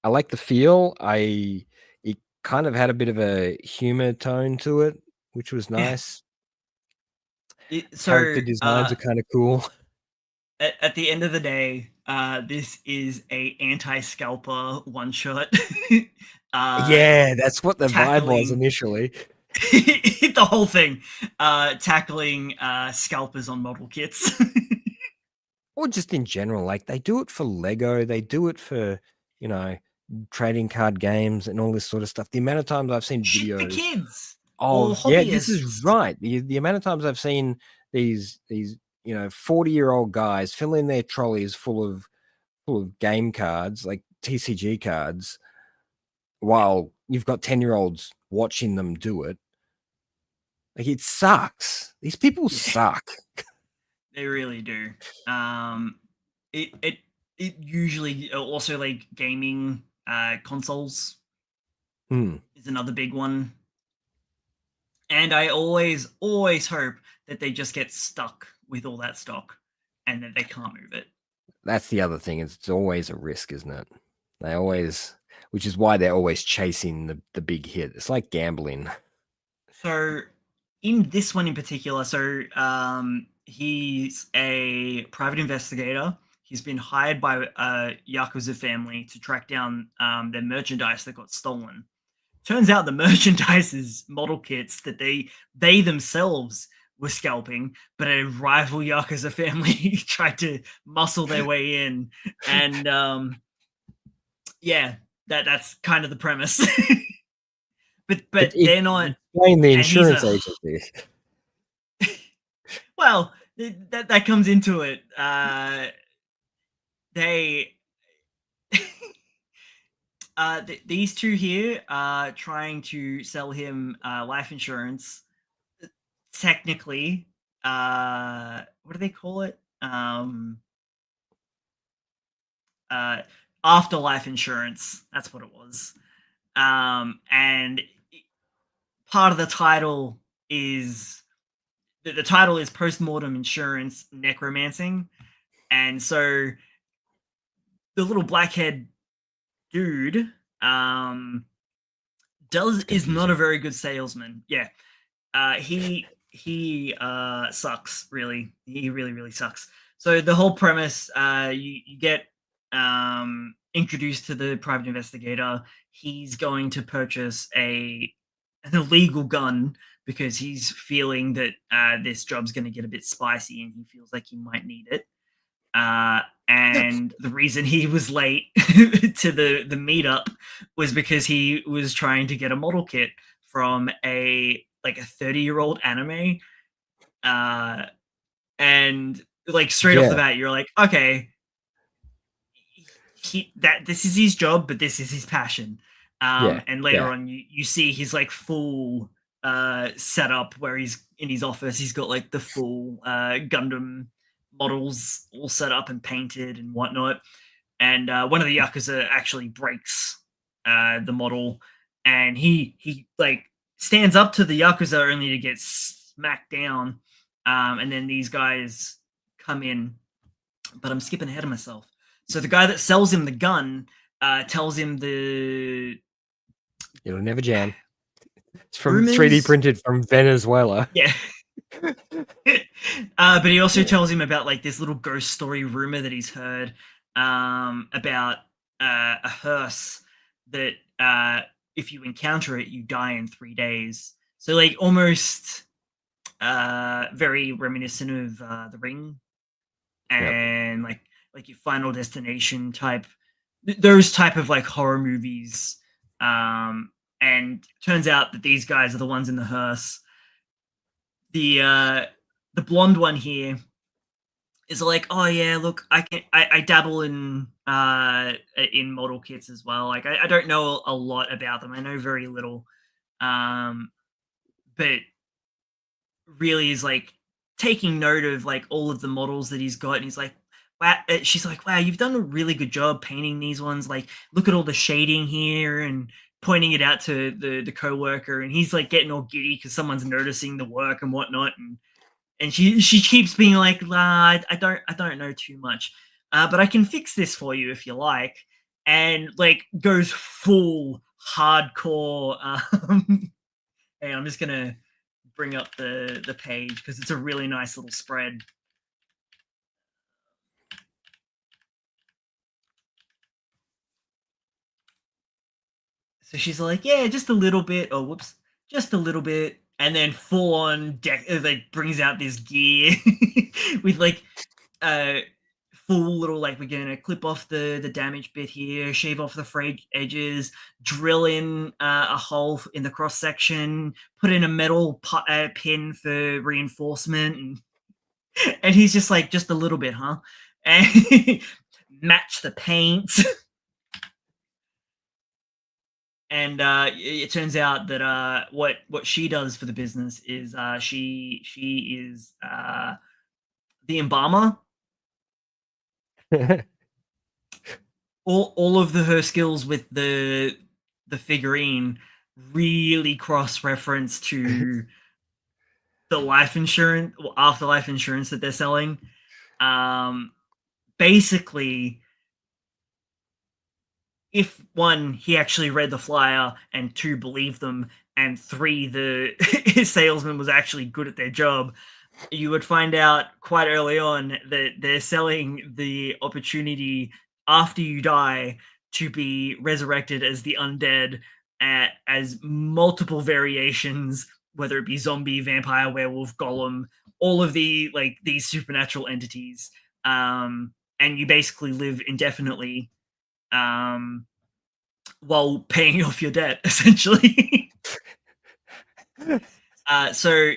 I like the feel. It kind of had a bit of a humor tone to it, which was nice. Character designs are kind of cool. At the end of the day, this is a anti-scalper one shot. Yeah, that's what the vibe was initially. The whole thing, tackling scalpers on model kits. Or just in general, like they do it for Lego, they do it for, trading card games and all this sort of stuff. The amount of times I've seen videos for kids. Yeah, this is right. The amount of times I've seen these 40-year-old guys filling their trolleys full of game cards, like TCG cards, while you've got 10-year-olds watching them do it. Like, it sucks. These people suck. They really do. It usually also, like, gaming consoles is another big one. And I always hope that they just get stuck with all that stock and that they can't move it. That's the other thing. It's always a risk, isn't it? Which is why they're always chasing the big hit. It's like gambling. So in this one in particular, he's a private investigator. He's been hired by a Yakuza family to track down their merchandise that got stolen. Turns out the merchandise is model kits that they themselves were scalping, but a rival Yakuza family tried to muscle their way in. And that's kind of the premise. but they're not playing the insurance agency. Well, that comes into it. These two here are trying to sell him life insurance. Technically, what do they call it? Afterlife insurance. That's what it was. And part of the title is the title is Postmortem Insurance Necromancing, and so the little blackhead dude is not a very good salesman. Yeah, he sucks. Really, he really sucks. So the whole premise, you get introduced to the private investigator. He's going to purchase an illegal gun because he's feeling that this job's going to get a bit spicy and he feels like he might need it. And the reason he was late to the meetup was because he was trying to get a model kit from a 30-year-old anime And like straight off the bat, you're like, okay, this is his job, but this is his passion. And later on, you see his like full setup where he's in his office. He's got like the full Gundam models all set up and painted and whatnot. And one of the Yakuza actually breaks the model, and he like stands up to the Yakuza only to get smacked down. And then these guys come in, but I'm skipping ahead of myself. So the guy that sells him the gun tells him it'll never jam. It's from rumors? 3D printed from Venezuela. Yeah. But he also tells him about like this little ghost story rumor that he's heard about a hearse that if you encounter it, you die in 3 days. So like almost very reminiscent of The Ring and like your Final Destination type, those type of like horror movies. And turns out that these guys are the ones in the hearse. The blonde one here is like, oh yeah, look, I dabble in model kits as well. Like I don't know a lot about them. I know very little. But really is like taking note of like all of the models that he's got, and he's like, wow. She's like, wow, you've done a really good job painting these ones. Like, look at all the shading here, and pointing it out to the co-worker, and he's like getting all giddy because someone's noticing the work and whatnot, and she keeps being like, I don't know too much, but I can fix this for you if you like, and like goes full hardcore. Hey, I'm just gonna bring up the page because it's a really nice little spread. So she's like, yeah, just a little bit. Oh, whoops, just a little bit. And then full on like brings out this gear with like full little, like, we're gonna clip off the damaged bit here, shave off the frayed edges, drill in a hole in the cross section, put in a metal pin for reinforcement, and he's just like, just a little bit, huh? And match the paint. And it turns out that what she does for the business is she is the embalmer. all of her skills with the figurine really cross-reference to the life insurance or afterlife insurance that they're selling. Basically, if one, he actually read the flyer, and two, believed them, and three, the salesman was actually good at their job, you would find out quite early on that they're selling the opportunity after you die to be resurrected as the undead as multiple variations, whether it be zombie, vampire, werewolf, golem, all of the like these supernatural entities, and you basically live indefinitely while paying off your debt, essentially. So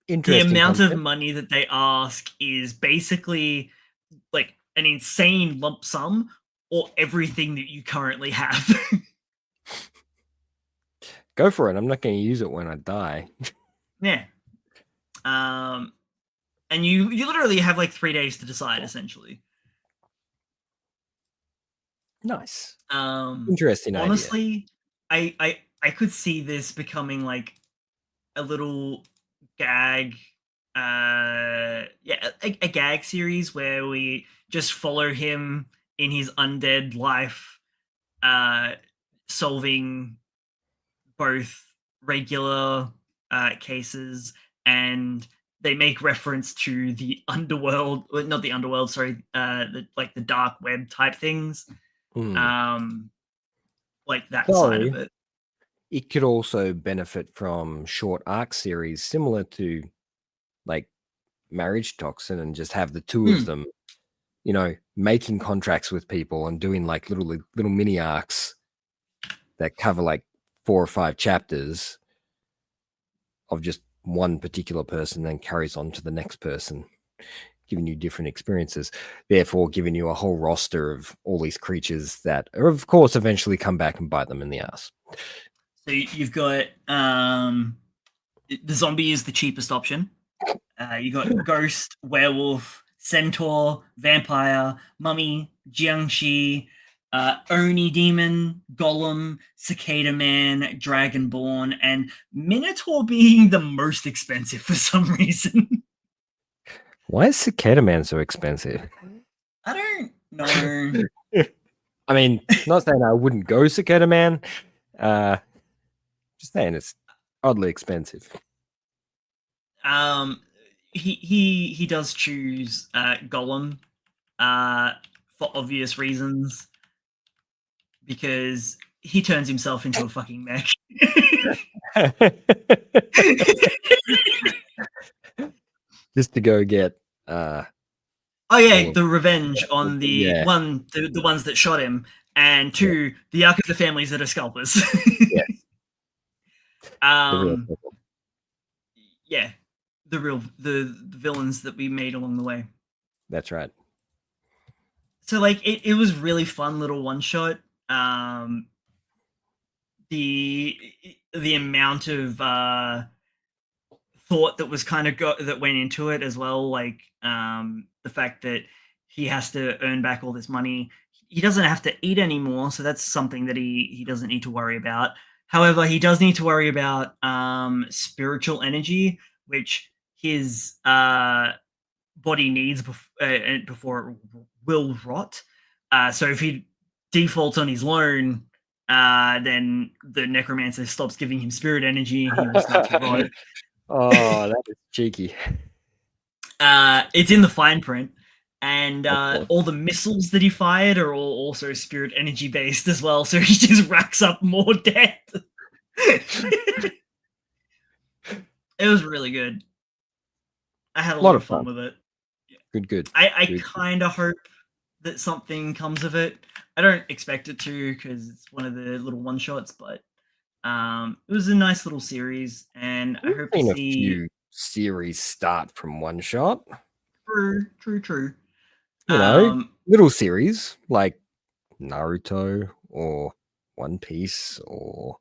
the amount of money that they ask is basically like an insane lump sum, or everything that you currently have. Go for it. I'm not going to use it when I die. Yeah. And you literally have like 3 days to decide, essentially. Nice. Interesting. Honestly, idea. I could see this becoming like a little gag, a gag series where we just follow him in his undead life, solving both regular cases, and they make reference to the underworld, not the underworld, sorry, the dark web type things. Like that side of it. It could also benefit from short arc series similar to like Marriage Toxin, and just have the two of them, you know, making contracts with people and doing like little mini arcs that cover like 4 or 5 chapters of just one particular person then carries on to the next person, giving you different experiences, therefore giving you a whole roster of all these creatures that are, of course, eventually come back and bite them in the ass. So you've got the zombie is the cheapest option. You got ghost, werewolf, centaur, vampire, mummy, jiangshi, oni demon, golem, cicada man, dragonborn, and minotaur being the most expensive for some reason. Why is Cicada Man so expensive? I don't know. I mean, not saying I wouldn't go Cicada Man. Just saying it's oddly expensive. He does choose Golem for obvious reasons because he turns himself into a fucking mech. Just to go get the revenge on the the ones that shot him, and two, the Yakuza families that are scalpers. Yes. The villains that we made along the way. That's right. So like it was really fun little one shot. The amount of thought that was kind of that went into it as well, like the fact that he has to earn back all this money. He doesn't have to eat anymore, so that's something that he doesn't need to worry about. However, he does need to worry about spiritual energy, which his body needs before it will rot. So if he defaults on his loan, then the necromancer stops giving him spirit energy and he will start to rot. Oh, that is cheeky. It's in the fine print. And all the missiles that he fired are all also spirit energy based as well, so he just racks up more debt. It was really good. I had a lot of fun with it. Yeah. Good. I kind of hope that something comes of it. I don't expect it to because it's one of the little one shots, but it was a nice little series, and I hope to see a few series start from one shot. True. You know, little series like Naruto or One Piece or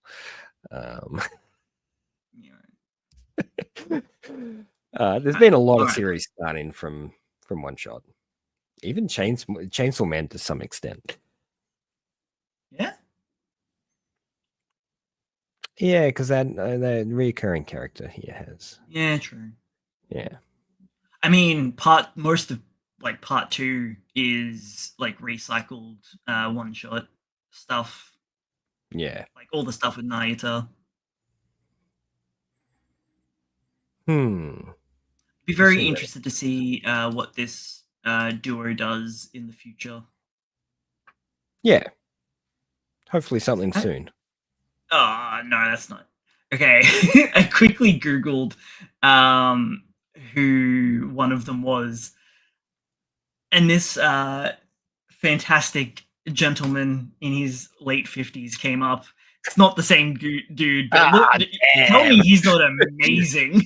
there's been a lot of series starting from one shot. Even Chainsaw Man to some extent. Yeah. Yeah, because that reoccurring character he has. Yeah, true. Yeah. I mean, most of like part 2 is like recycled one shot stuff. Yeah. Like all the stuff with Naruto. Be very interested to see what this duo does in the future. Yeah. Hopefully something soon. Oh, no, that's not. Okay. I quickly Googled who one of them was. And this fantastic gentleman in his late 50s came up. It's not the same dude, but tell me he's not amazing.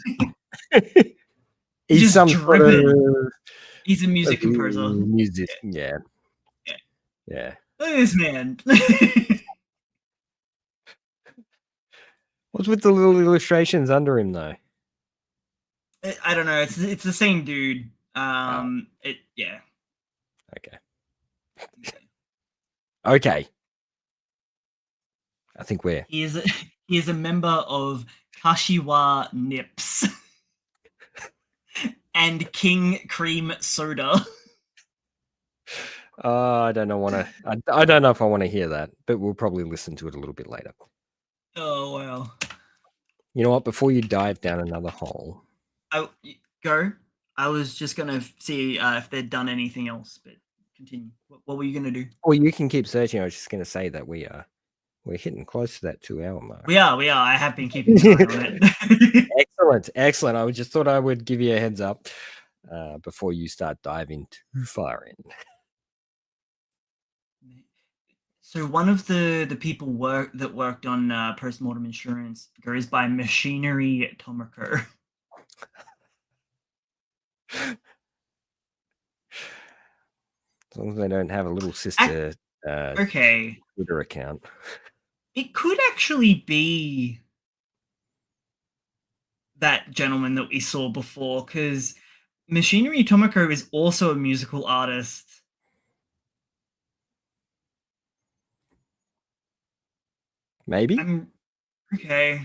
He's just driven. He's a music composer. Yeah. Look at this man. What's with the little illustrations under him, though? I don't know. It's the same dude. Yeah. Okay. I think he is a member of Kashiwa Nips and King Cream Soda. I don't know if I want to hear that, but we'll probably listen to it a little bit later. Oh wow! You know what? Before you dive down another hole, go. I was just gonna see if they'd done anything else, but continue. What were you gonna do? Well, you can keep searching. I was just gonna say that we're hitting close to that 2 hour mark. We are. I have been keeping an eye on it. Excellent. I just thought I would give you a heads up before you start diving too far in. So one of the people that worked on Postmortem Insurance goes by Machinery Tomoko. As long as they don't have a little sister Okay. Twitter account. It could actually be that gentleman that we saw before, because Machinery Tomoko is also a musical artist. Maybe? Okay.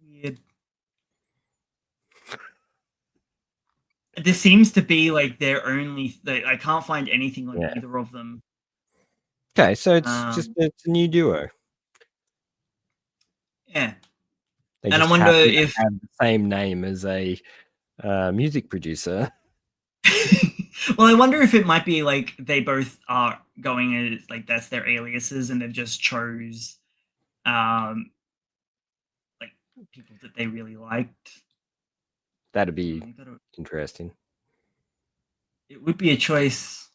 Weird. This seems to be like their only. I can't find anything on either of them. Okay, so it's it's a new duo. Yeah. They and just I wonder happen if to have the same name as a music producer. well, I wonder if it might be like they both are going as like that's their aliases, and they've just chose like people that they really liked. That'd be interesting. It would be a choice.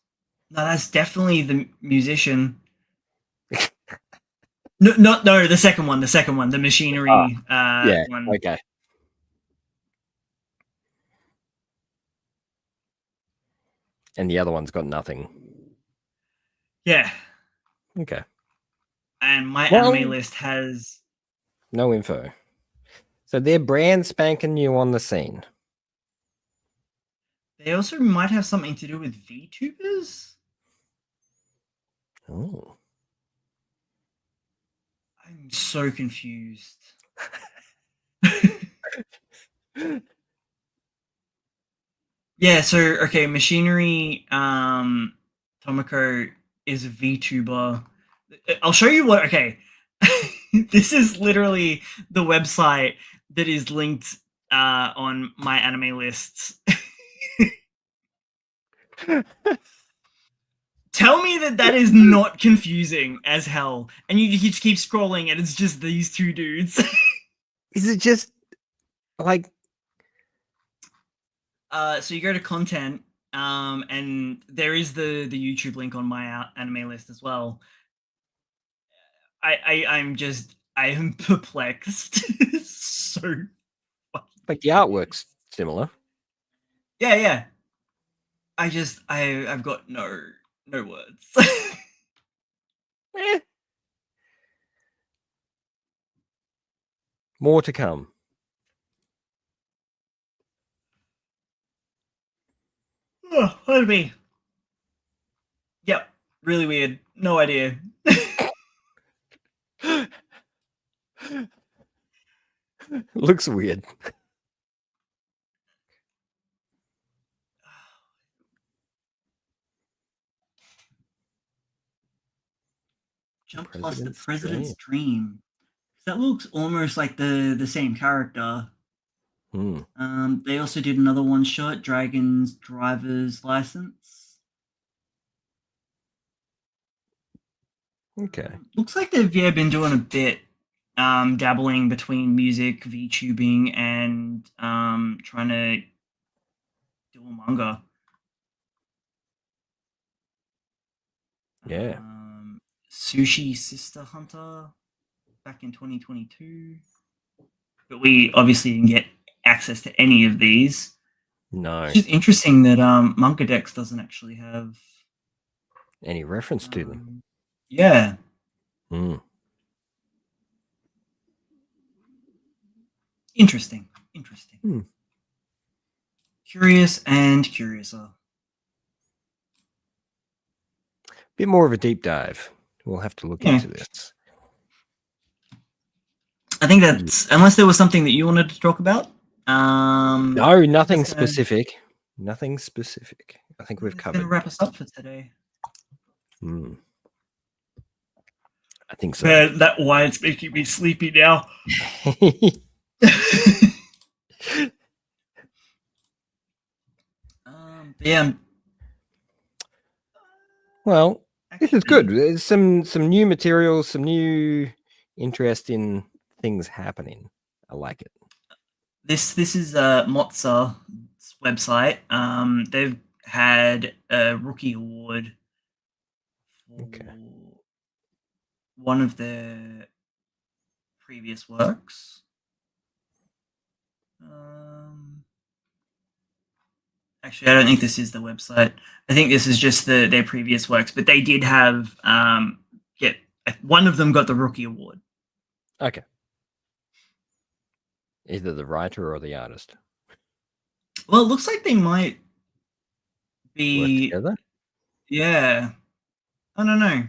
No, that's definitely the musician. No, the second one, the machinery one. Okay. And the other one's got nothing. Yeah. Okay. And my anime list has no info. So they're brand spanking new on the scene. They also might have something to do with VTubers. Oh. I'm so confused. Yeah, so okay, Machinery Tomoko is a VTuber. I'll show you what okay. This is literally the website that is linked on my anime lists. Tell me that is not confusing as hell, and you just keep scrolling, and it's just these two dudes. Is it just like? So you go to content, and there is the YouTube link on my anime list as well. I am perplexed. So like the artwork's similar. Yeah. I've got no words. More to come. Oh, what'd it be? Yep, really weird. No idea. Looks weird. Jump plus the President's Dream. That looks almost like the same character. They also did another one shot, Dragon's Driver's License. Okay. Looks like they've been doing a bit dabbling between music, VTubing, and trying to do a manga. Yeah. Sushi Sister Hunter back in 2022. But we obviously didn't get access to any of these. No. It's just interesting that Manga Dex doesn't actually have any reference to them. Yeah. Interesting. Curious and curiouser. Bit more of a deep dive. We'll have to look into this. I think that's unless there was something that you wanted to talk about. No, nothing specific. Nothing specific. I think we've covered. Going to wrap us up for today. I think so. Man, that wine's making me sleepy now. Yeah. Well, this is good. There's some new materials, some new interesting things happening. I like it. This is Mozza's website. They've had a rookie award for one of their previous works. Actually, I don't think this is the website. I think this is just their previous works, but they did have get one of them got the rookie award. Okay. Either the writer or the artist. Well, it looks like they might be work together. Yeah, I don't know.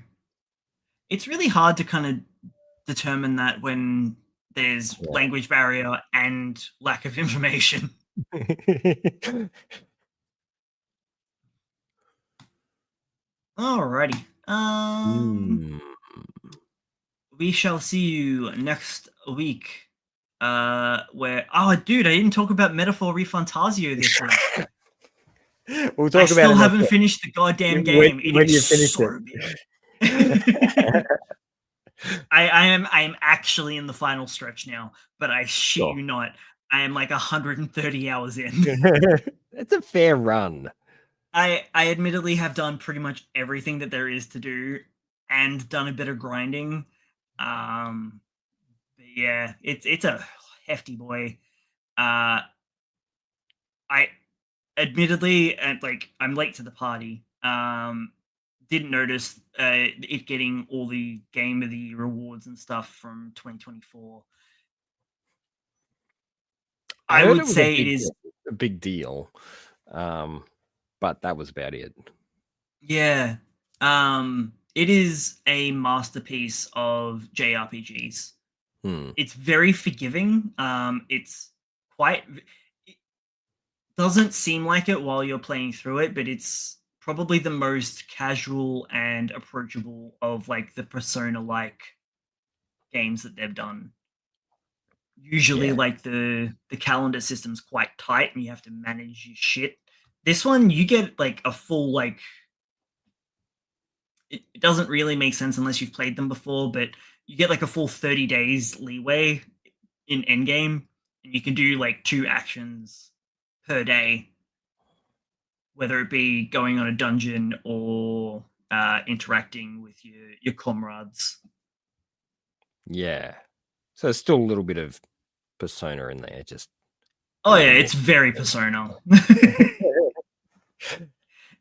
It's really hard to kind of determine that when there's language barrier and lack of information. Alrighty. We shall see you next week. Dude, I didn't talk about Metaphor Refantasio this week. We'll talk about it. I still haven't finished the goddamn game. When you finish so it. I am actually in the final stretch now, but I shit you not, I am like 130 hours in. It's a fair run. I admittedly have done pretty much everything that there is to do and done a bit of grinding. But yeah, it's a hefty boy. I admittedly, like, I'm late to the party. Didn't notice it getting all the Game of the Year awards and stuff from 2024. I would say it is a big deal, but that was about it. Yeah, it is a masterpiece of JRPGs. It's very forgiving. It's quite. It doesn't seem like it while you're playing through it, but it's probably the most casual and approachable of like the Persona-like games that they've done. Usually, like the calendar system's quite tight, and you have to manage your shit. This one, you get like a full like. It doesn't really make sense unless you've played them before, but you get like a full 30 days leeway in endgame, and you can do like 2 actions per day, whether it be going on a dungeon or interacting with your comrades. Yeah, so there's still a little bit of Persona in there. Just it's very Persona.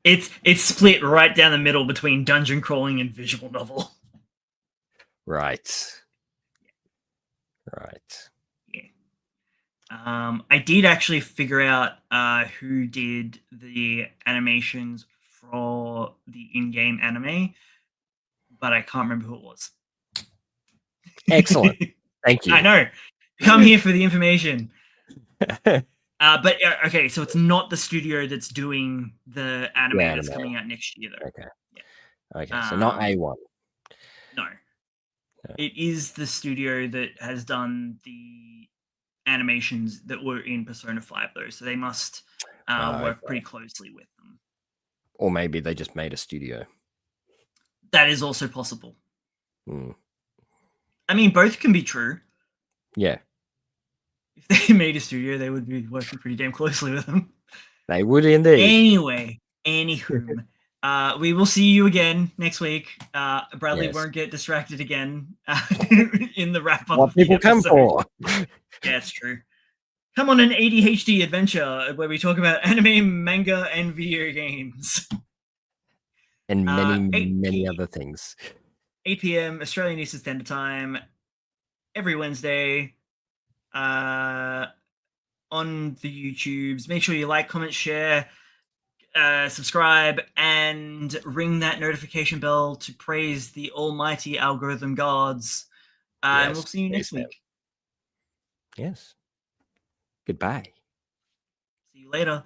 It's split right down the middle between dungeon crawling and visual novel. Right. Yeah. I did actually figure out who did the animations for the in-game anime, but I can't remember who it was. Excellent. Thank you. I know. Come here for the information. But okay, so it's not the studio that's doing the anime that's coming out next year, though. Okay. Yeah. Okay, so not A1. No. It is the studio that has done the animations that were in Persona 5, though, so they must work pretty closely with them. Or maybe they just made a studio. That is also possible. I mean, both can be true. Yeah. If they made a studio, they would be working pretty damn closely with them. They would indeed. Anyway, anywho, we will see you again next week. Bradley won't get distracted again in the wrap up. What people come for. Yeah, it's true. Come on an ADHD adventure where we talk about anime, manga, and video games. And many other things. 8 p.m. Australian Eastern Standard Time every Wednesday on the YouTubes. Make sure you like, comment, share, subscribe, and ring that notification bell to praise the almighty algorithm gods. And we'll see you next week. Yes. Goodbye. See you later.